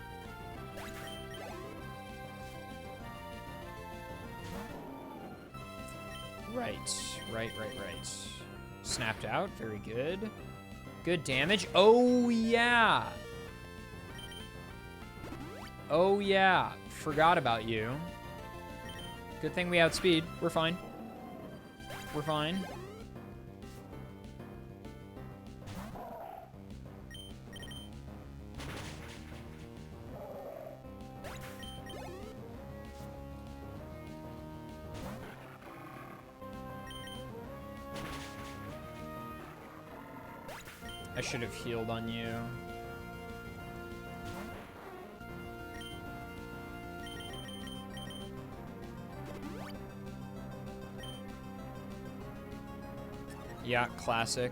Right. Snapped out. Very good. Good damage. Oh, yeah. Oh, yeah. Forgot about you. Good thing we outspeed. We're fine. We're fine. I should have healed on you. Yeah, classic.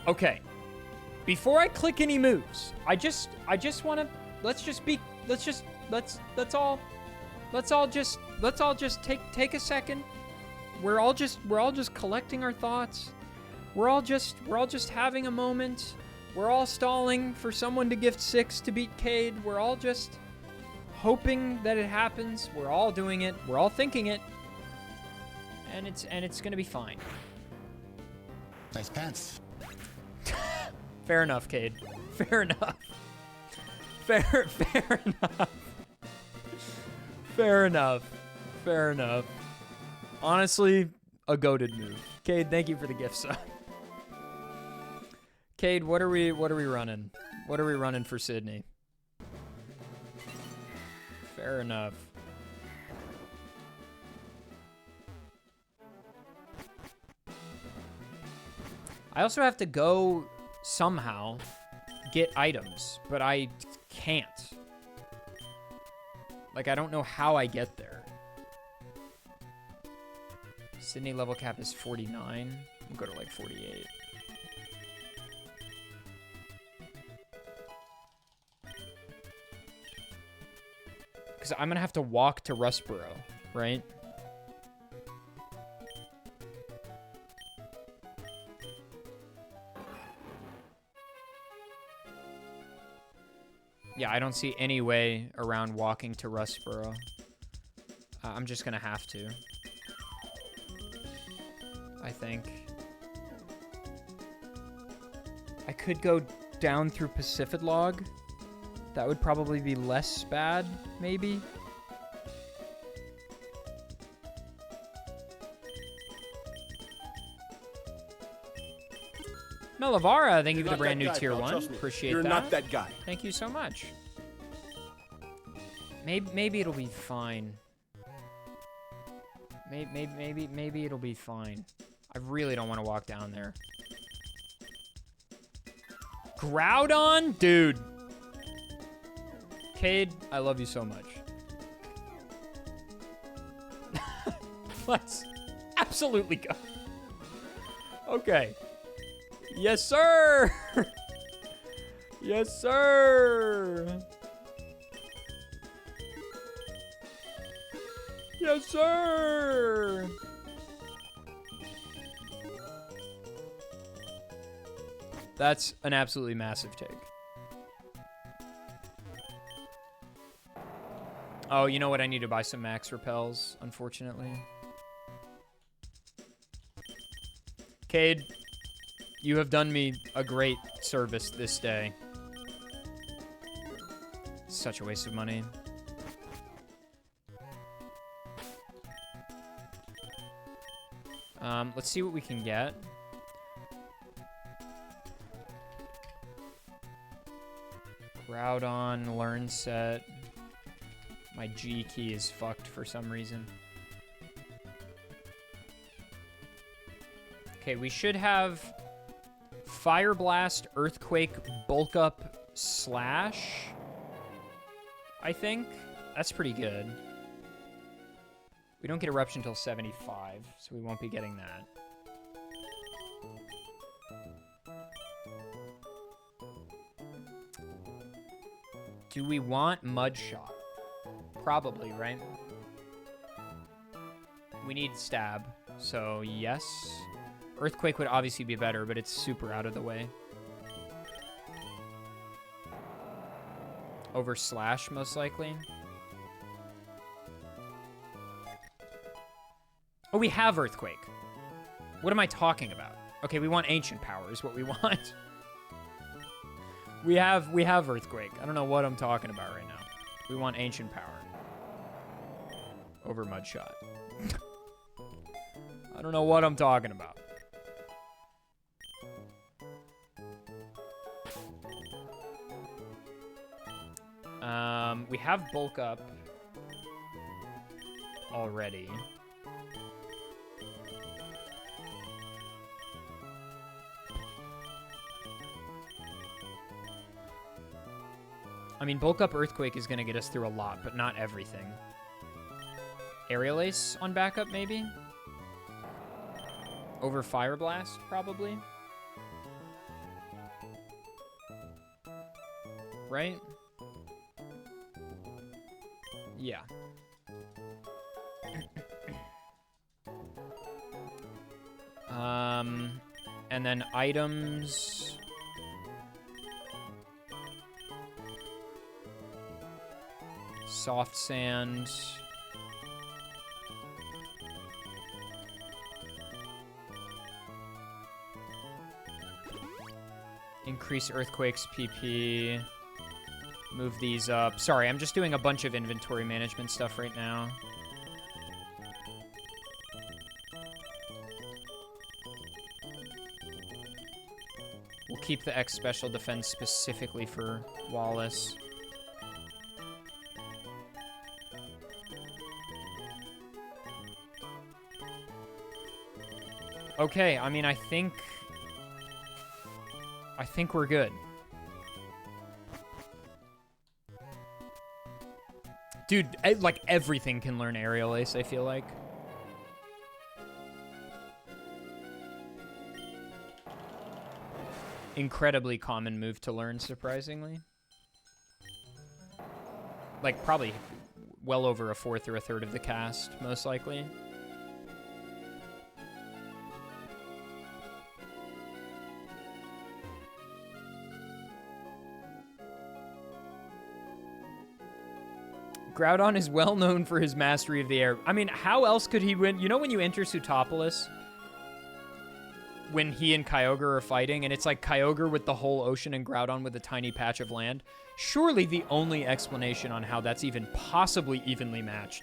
Okay. Before I click any moves, I just want to let's all just take a second. We're all just collecting our thoughts. We're all just having a moment. We're all stalling for someone to gift 6 to beat Cade. We're all just hoping that it happens. We're all doing it. We're all thinking it. And it's gonna be fine. Nice pants. Fair enough, Cade. Fair enough. Fair enough. Fair enough. Fair enough. Honestly, a goated move. Cade, thank you for the gift sub. Cade, what are we running? What are we running for Sydney? Fair enough. I also have to go somehow get items, but I can't. Like, I don't know how I get there. Sydney level cap is 49. I'll go to like 48. Because I'm going to have to walk to Rustboro, right? Yeah, I don't see any way around walking to Rustboro. I'm just going to have to. I think. I could go down through Pacific Log. That would probably be less bad, maybe. Melavara, thank you You're for the not brand that new guy, tier pal, 1. trust me. Appreciate You're that. not that guy. Thank you so much. Maybe it'll be fine. Maybe it'll be fine. I really don't want to walk down there. Groudon? Dude. Cade, I love you so much. Let's absolutely go. Okay. Yes, sir. Yes, sir. Yes, sir. That's an absolutely massive take. Oh, you know what? I need to buy some max repels, unfortunately. Cade, you have done me a great service this day. Such a waste of money. Let's see what we can get. Groudon, learn set. My G key is fucked for some reason. Okay, we should have Fire Blast, Earthquake, Bulk Up, Slash. I think. That's pretty good. We don't get Eruption until 75, so we won't be getting that. Do we want Mud Shot? Probably, right? We need Stab, so yes. Earthquake would obviously be better, but it's super out of the way. Over Slash, most likely. Oh, we have Earthquake. What am I talking about? Okay, we want Ancient Power is what we want. We have Earthquake. I don't know what I'm talking about right now. We want Ancient Power. Over Mudshot. I don't know what I'm talking about. We have Bulk Up already. I mean, Bulk Up Earthquake is going to get us through a lot, but not everything. Aerial Ace on backup, maybe? Over Fire Blast, probably? Right? Yeah. And then items... Soft Sand. Increase Earthquake's PP. Move these up. Sorry, I'm just doing a bunch of inventory management stuff right now. We'll keep the X Special Defense specifically for Wallace. Okay, I mean, I think we're good. Dude, like, everything can learn Aerial Ace, I feel like. Incredibly common move to learn, surprisingly. Like, probably well over a fourth or a third of the cast, most likely. Groudon is well known for his mastery of the air. I mean, how else could he win? You know when you enter Sutopolis, when he and Kyogre are fighting, and it's like Kyogre with the whole ocean and Groudon with a tiny patch of land? Surely the only explanation on how that's even possibly evenly matched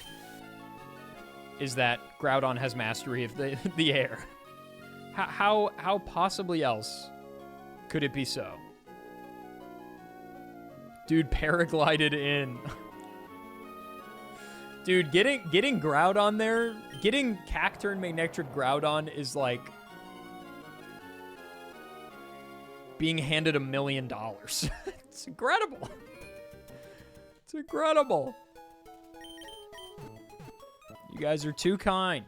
is that Groudon has mastery of the air. How possibly else Could it be so? Dude, paraglided in. Dude, getting Groudon there, getting Cacturne and Magnectric Groudon is like being handed $1 million. It's incredible. It's incredible. You guys are too kind.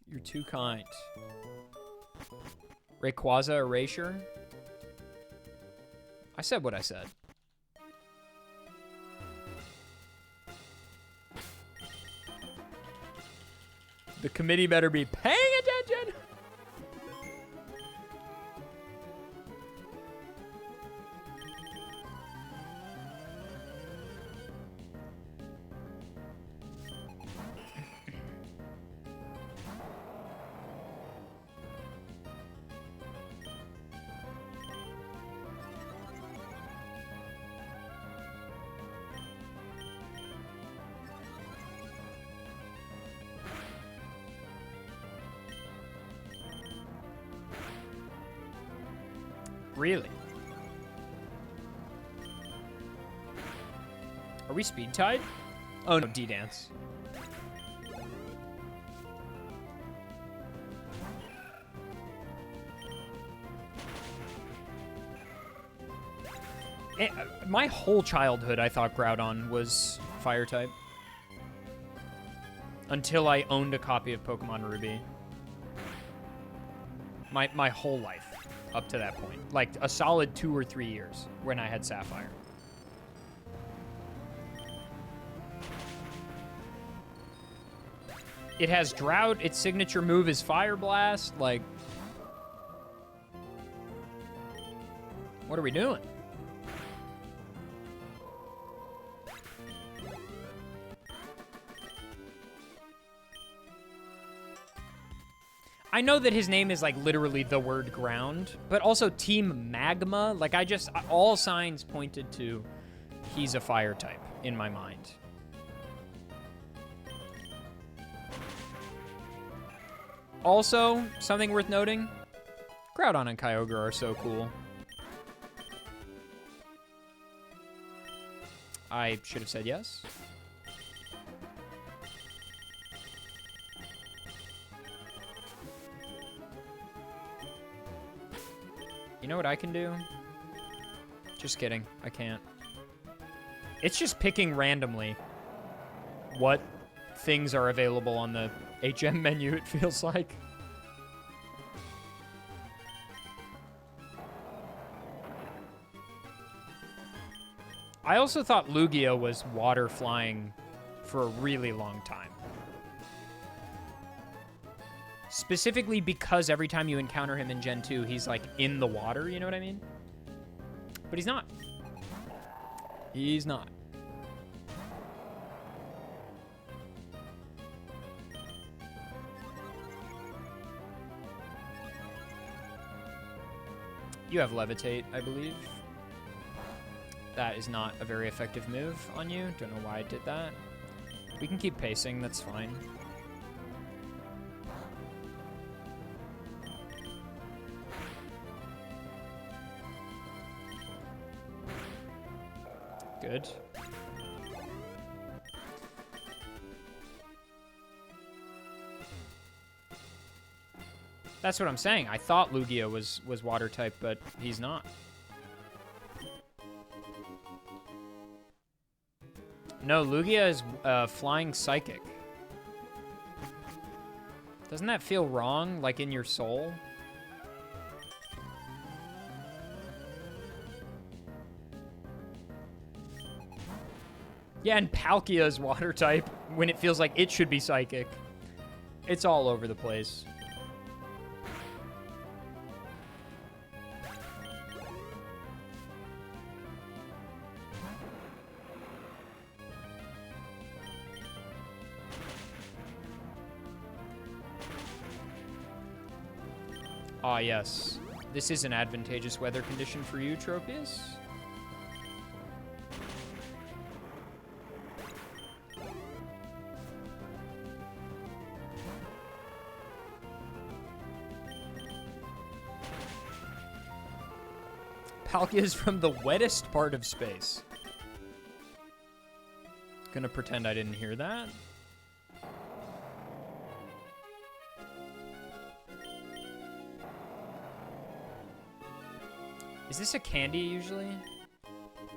You're too kind. Rayquaza Erasure? I said what I said. The committee better be paying attention. Really? Are we speed tied? Oh no, D-Dance. My whole childhood, I thought Groudon was fire type. Until I owned a copy of Pokemon Ruby. My whole life. Up to that point. Like, a solid 2 or 3 years when I had Sapphire. It has Drought. Its signature move is Fire Blast. Like, what are we doing? I know that his name is like literally the word ground, but also Team Magma. Like all signs pointed to he's a fire type in my mind. Also, something worth noting, Groudon and Kyogre are so cool. I should have said yes. You know what I can do? Just kidding. I can't. It's just picking randomly what things are available on the HM menu, it feels like. I also thought Lugia was water flying for a really long time. Specifically because every time you encounter him in Gen 2, he's like in the water, you know what I mean? But he's not. He's not. You have Levitate, I believe. That is not a very effective move on you. Don't know why I did that. We can keep pacing, that's fine. Good. That's what I'm saying. I thought Lugia was water type, but he's not. No, Lugia is flying psychic. Doesn't that feel wrong, like in your soul? Yeah, and Palkia is water type when it feels like it should be psychic. It's all over the place. Ah, yes. This is an advantageous weather condition for you, Tropius. Palkia is from the wettest part of space. Gonna pretend I didn't hear that. Is this a candy usually?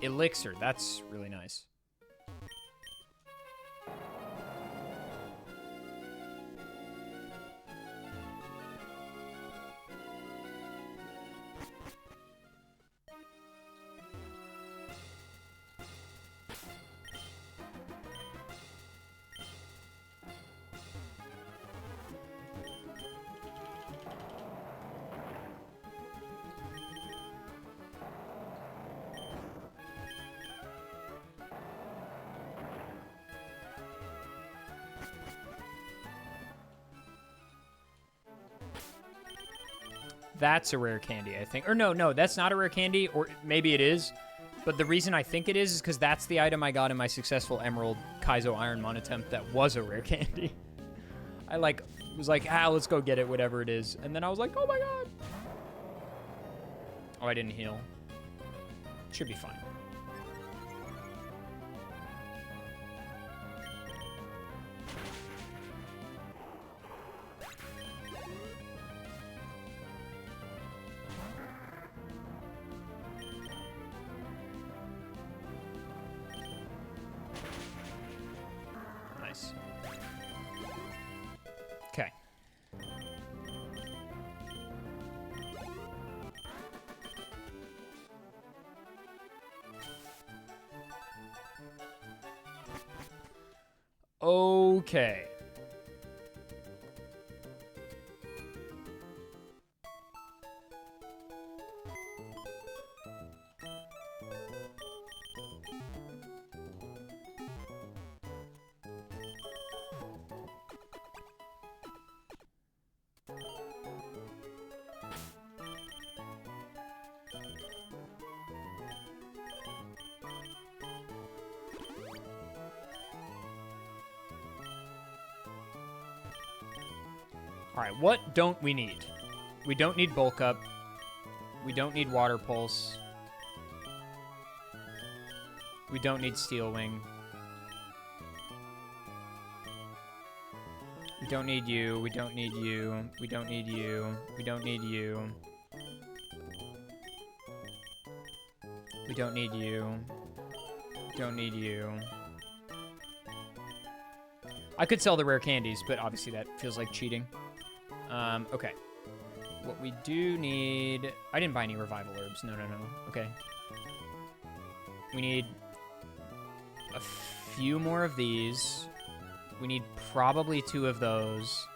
Elixir, that's really nice. That's a rare candy, I think. Or no, that's not a rare candy, or maybe it is. But the reason I think it is because that's the item I got in my successful Emerald Kaizo Ironmon attempt that was a rare candy. I was like, let's go get it, whatever it is. And then I was like, oh my god. Oh, I didn't heal. Should be fine. Okay. Okay. All right, what don't we need? We don't need Bulk Up. We don't need Water Pulse. We don't need Steel Wing. We don't need you. We don't need you. We don't need you. We don't need you. We don't need you. Don't need you. I could sell the rare candies, but obviously that feels like cheating. Okay. What we do need... I didn't buy any revival herbs. No. Okay. We need a few more of these. We need probably 2 of those.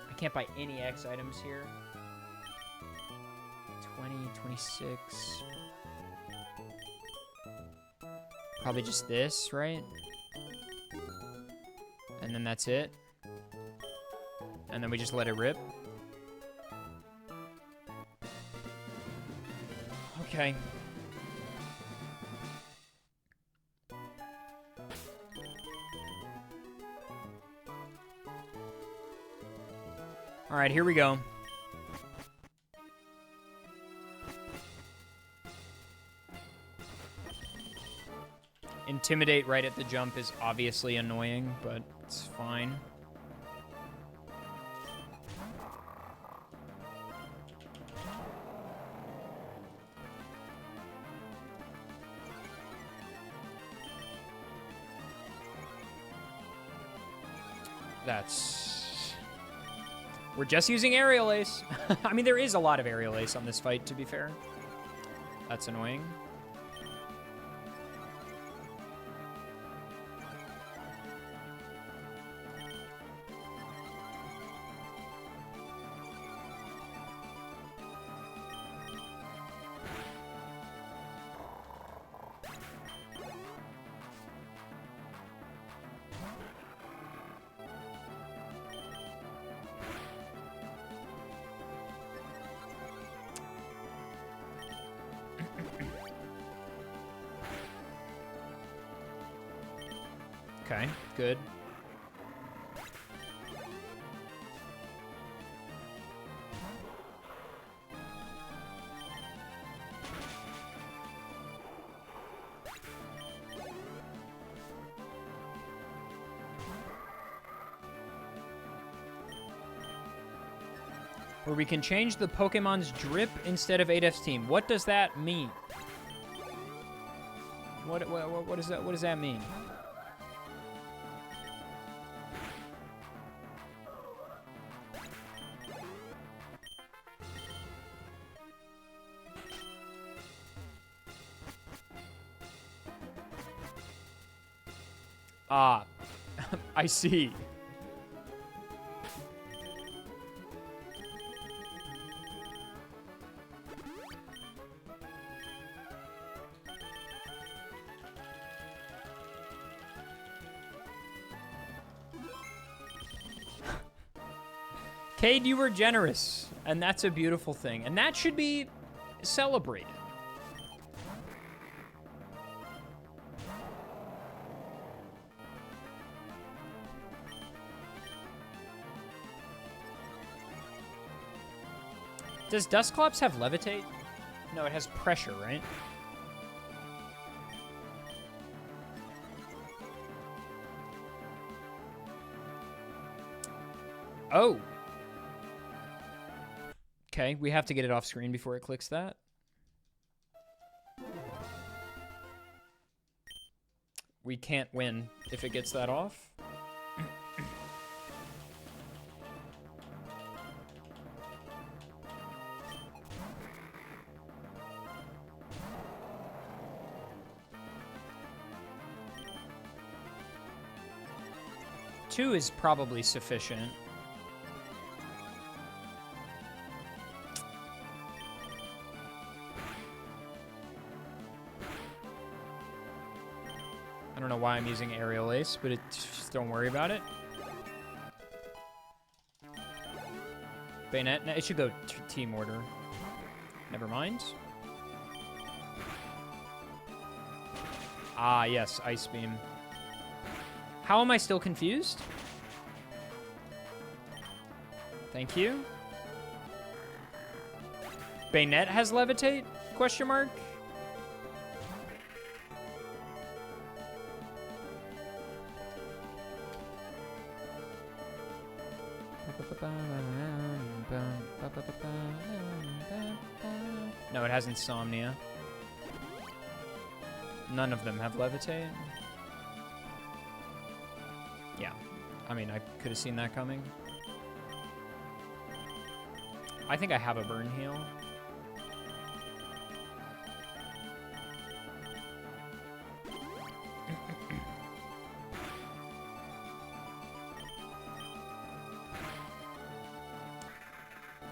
I can't buy any X items here. 20, 26. Probably just this, right? And then that's it. And then we just let it rip. Okay. All right, here we go. Intimidate right at the jump is obviously annoying, but it's fine. We're just using Aerial Ace. I mean, there is a lot of Aerial Ace on this fight, to be fair. That's annoying. Okay, good. where we can change the Pokemon's drip instead of Adef's team. What does that mean? What does that? What does that mean? Ah, I see. Cade, you were generous, and that's a beautiful thing, and that should be celebrated. Does Dusclops have levitate? No, it has pressure, right? Oh. Okay, we have to get it off screen before it clicks that. We can't win if it gets that off. Two is probably sufficient. I don't know why I'm using Aerial Ace, but just don't worry about it. Bayonet, no, it should go team order. Never mind. Ah, yes, Ice Beam. How am I still confused? Thank you. Bayonet has levitate? Question mark? No, it has Insomnia. None of them have levitate. Yeah, I mean, I could have seen that coming. I think I have a burn heal.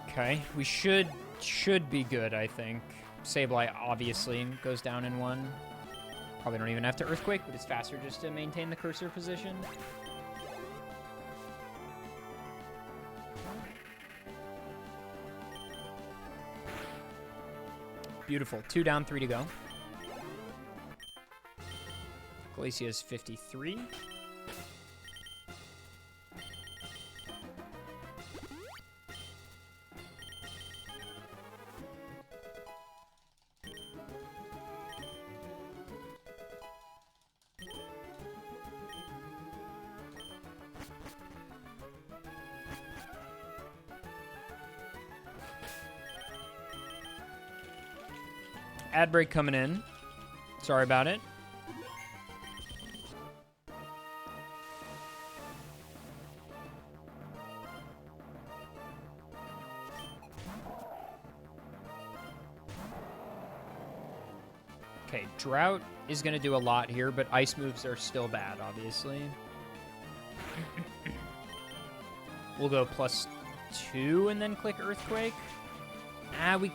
Okay, we should be good, I think. Sableye obviously goes down in one. Probably don't even have to Earthquake, but it's faster just to maintain the cursor position. Beautiful. 2 down, 3 to go. Glacier's 53. Ad break coming in. Sorry about it. Okay, Drought is going to do a lot here, but ice moves are still bad, obviously. We'll go +2 and then click Earthquake.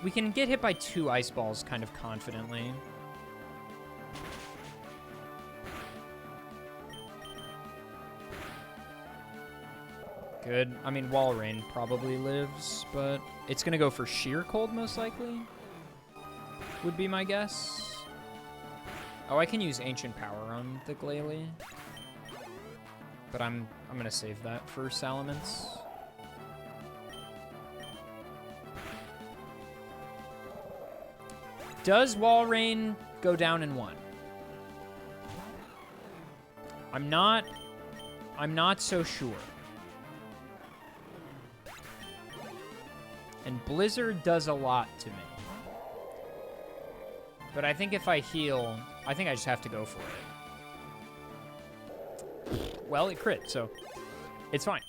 We can get hit by 2 ice balls kind of confidently. Good. I mean, Wall Rain probably lives, but it's going to go for Sheer Cold most likely, would be my guess. Oh, I can use Ancient Power on the Glalie, but I'm going to save that for Salamence. Does Wall Rain go down in 1? I'm not so sure. And Blizzard does a lot to me. But I think if I heal, I think I just have to go for it. Well, it crit, so it's fine.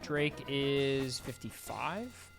Drake is 55.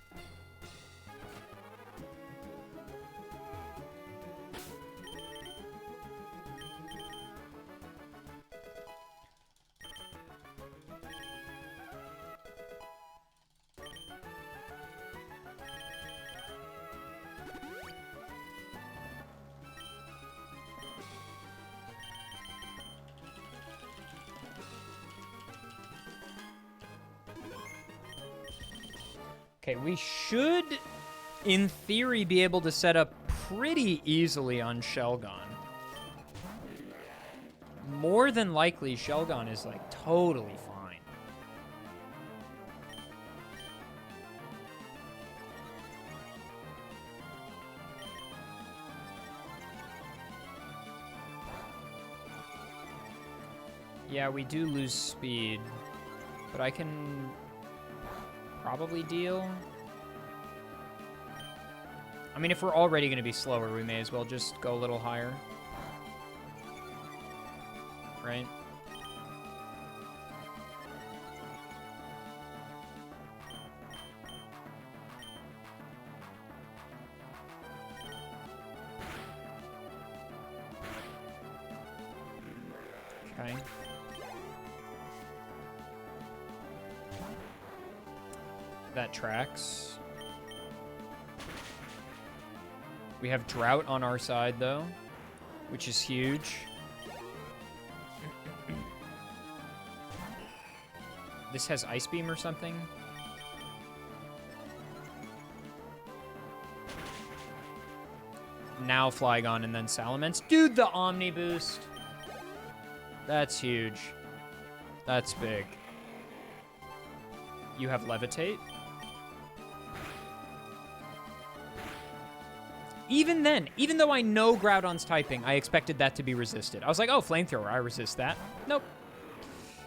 Okay, we should, in theory, be able to set up pretty easily on Shelgon. More than likely, Shelgon is, like, totally fine. Yeah, we do lose speed, but I can probably deal. I mean, if we're already going to be slower, we may as well just go a little higher. Right? Okay. That tracks. We have Drought on our side, though, which is huge. This has Ice Beam or something. Now Flygon and then Salamence. Dude, the Omni Boost. That's huge. That's big. You have Levitate. Even then, even though I know Groudon's typing, I expected that to be resisted. I was like, oh, Flamethrower, I resist that. Nope.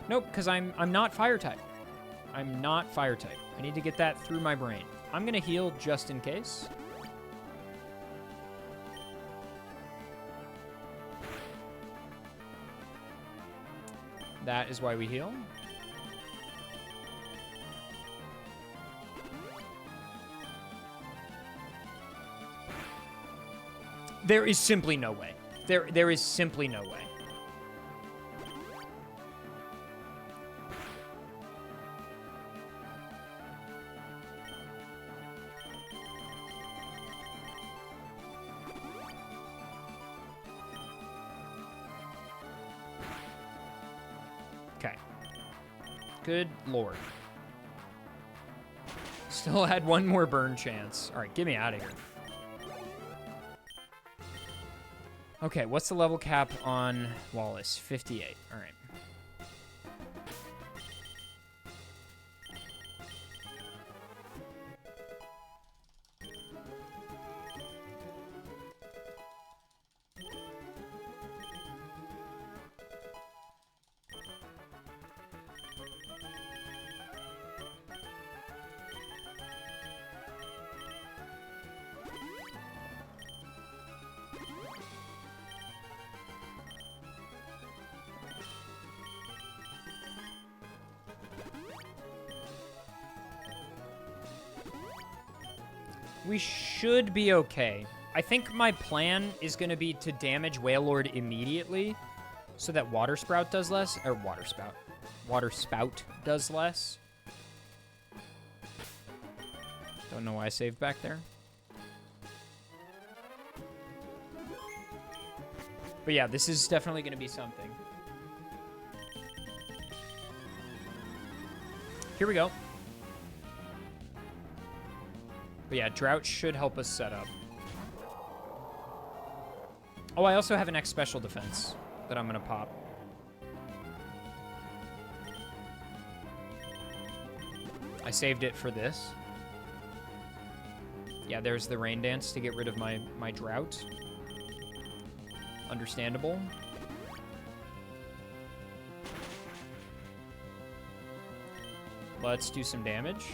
Nope, because I'm not Fire type. I'm not Fire type. I need to get that through my brain. I'm going to heal just in case. That is why we heal. There is simply no way. There is simply no way. Okay. Good lord. Still had one more burn chance. All right, get me out of here. Okay, what's the level cap on Wallace? 58. All right. We should be okay. I think my plan is going to be to damage Wailord immediately so that Water Spout does less. Or Water Spout does less. Don't know why I saved back there. But yeah, this is definitely going to be something. Here we go. But yeah, Drought should help us set up. Oh, I also have an X special defense that I'm going to pop. I saved it for this. Yeah, there's the Rain Dance to get rid of my Drought. Understandable. Let's do some damage.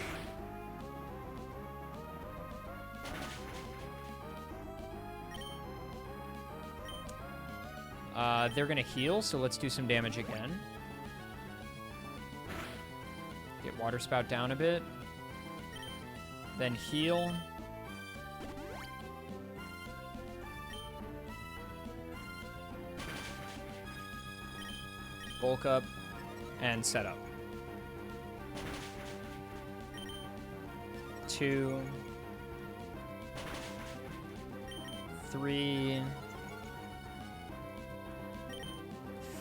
They're gonna heal, so let's do some damage again. Get Water Spout down a bit. Then heal. Bulk up and set up. 2, 3,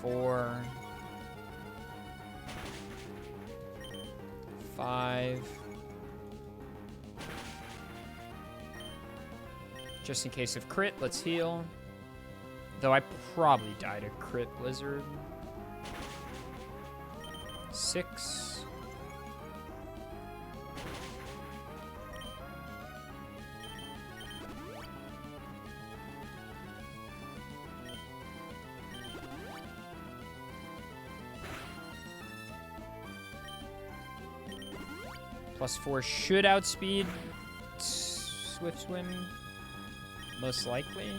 4, 5. Just in case of crit, let's heal. Though I probably died a crit blizzard. 6. +4 should outspeed Swift Swim, most likely.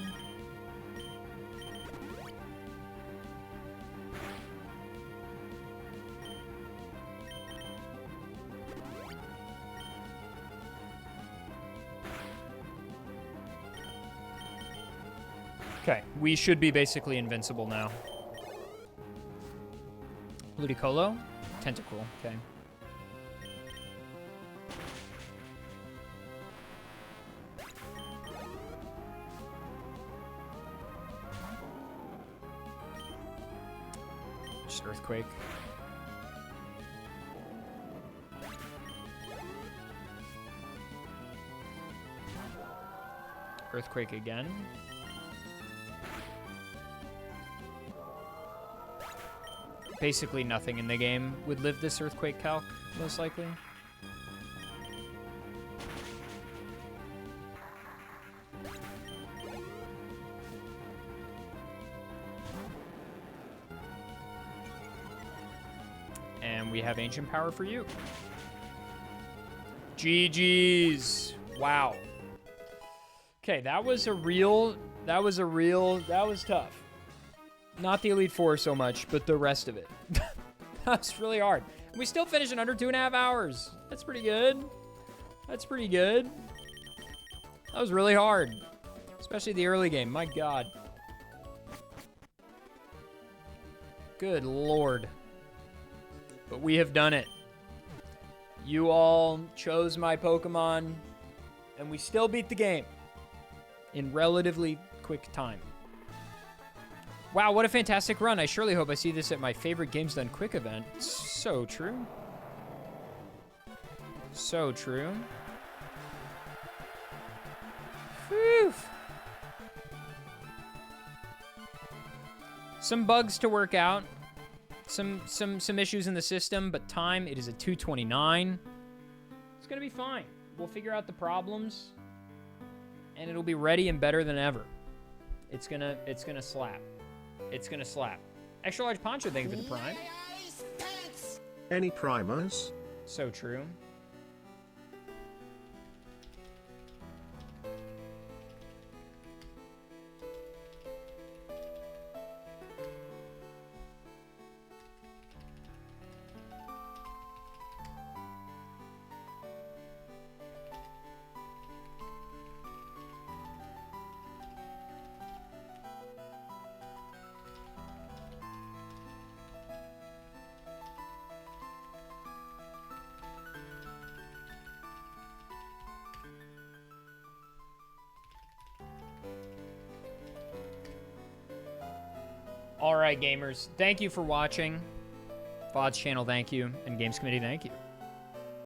Okay, we should be basically invincible now. Ludicolo? Tentacle, okay. Just Earthquake. Earthquake again. Basically nothing in the game would live this Earthquake calc, most likely. And we have Ancient Power for you. GG's. Wow. Okay, that was tough. Not the Elite Four so much, but the rest of it. That's really hard. We still finished in under 2.5 hours. That's pretty good. That's pretty good. That was really hard. Especially the early game. My God. Good Lord. But we have done it. You all chose my Pokemon, and we still beat the game in relatively quick time. Wow, what a fantastic run. I surely hope I see this at my favorite Games Done Quick event. So true. So true. Whew. Some bugs to work out. Some issues in the system, but time, it is a 2:29. It's gonna be fine. We'll figure out the problems, and it'll be ready and better than ever. It's gonna slap. It's gonna slap. Extra large poncho, thank you for the prime. Any primers? So true. All right, gamers. Thank you for watching. VOD's channel, thank you. And Games Committee, thank you.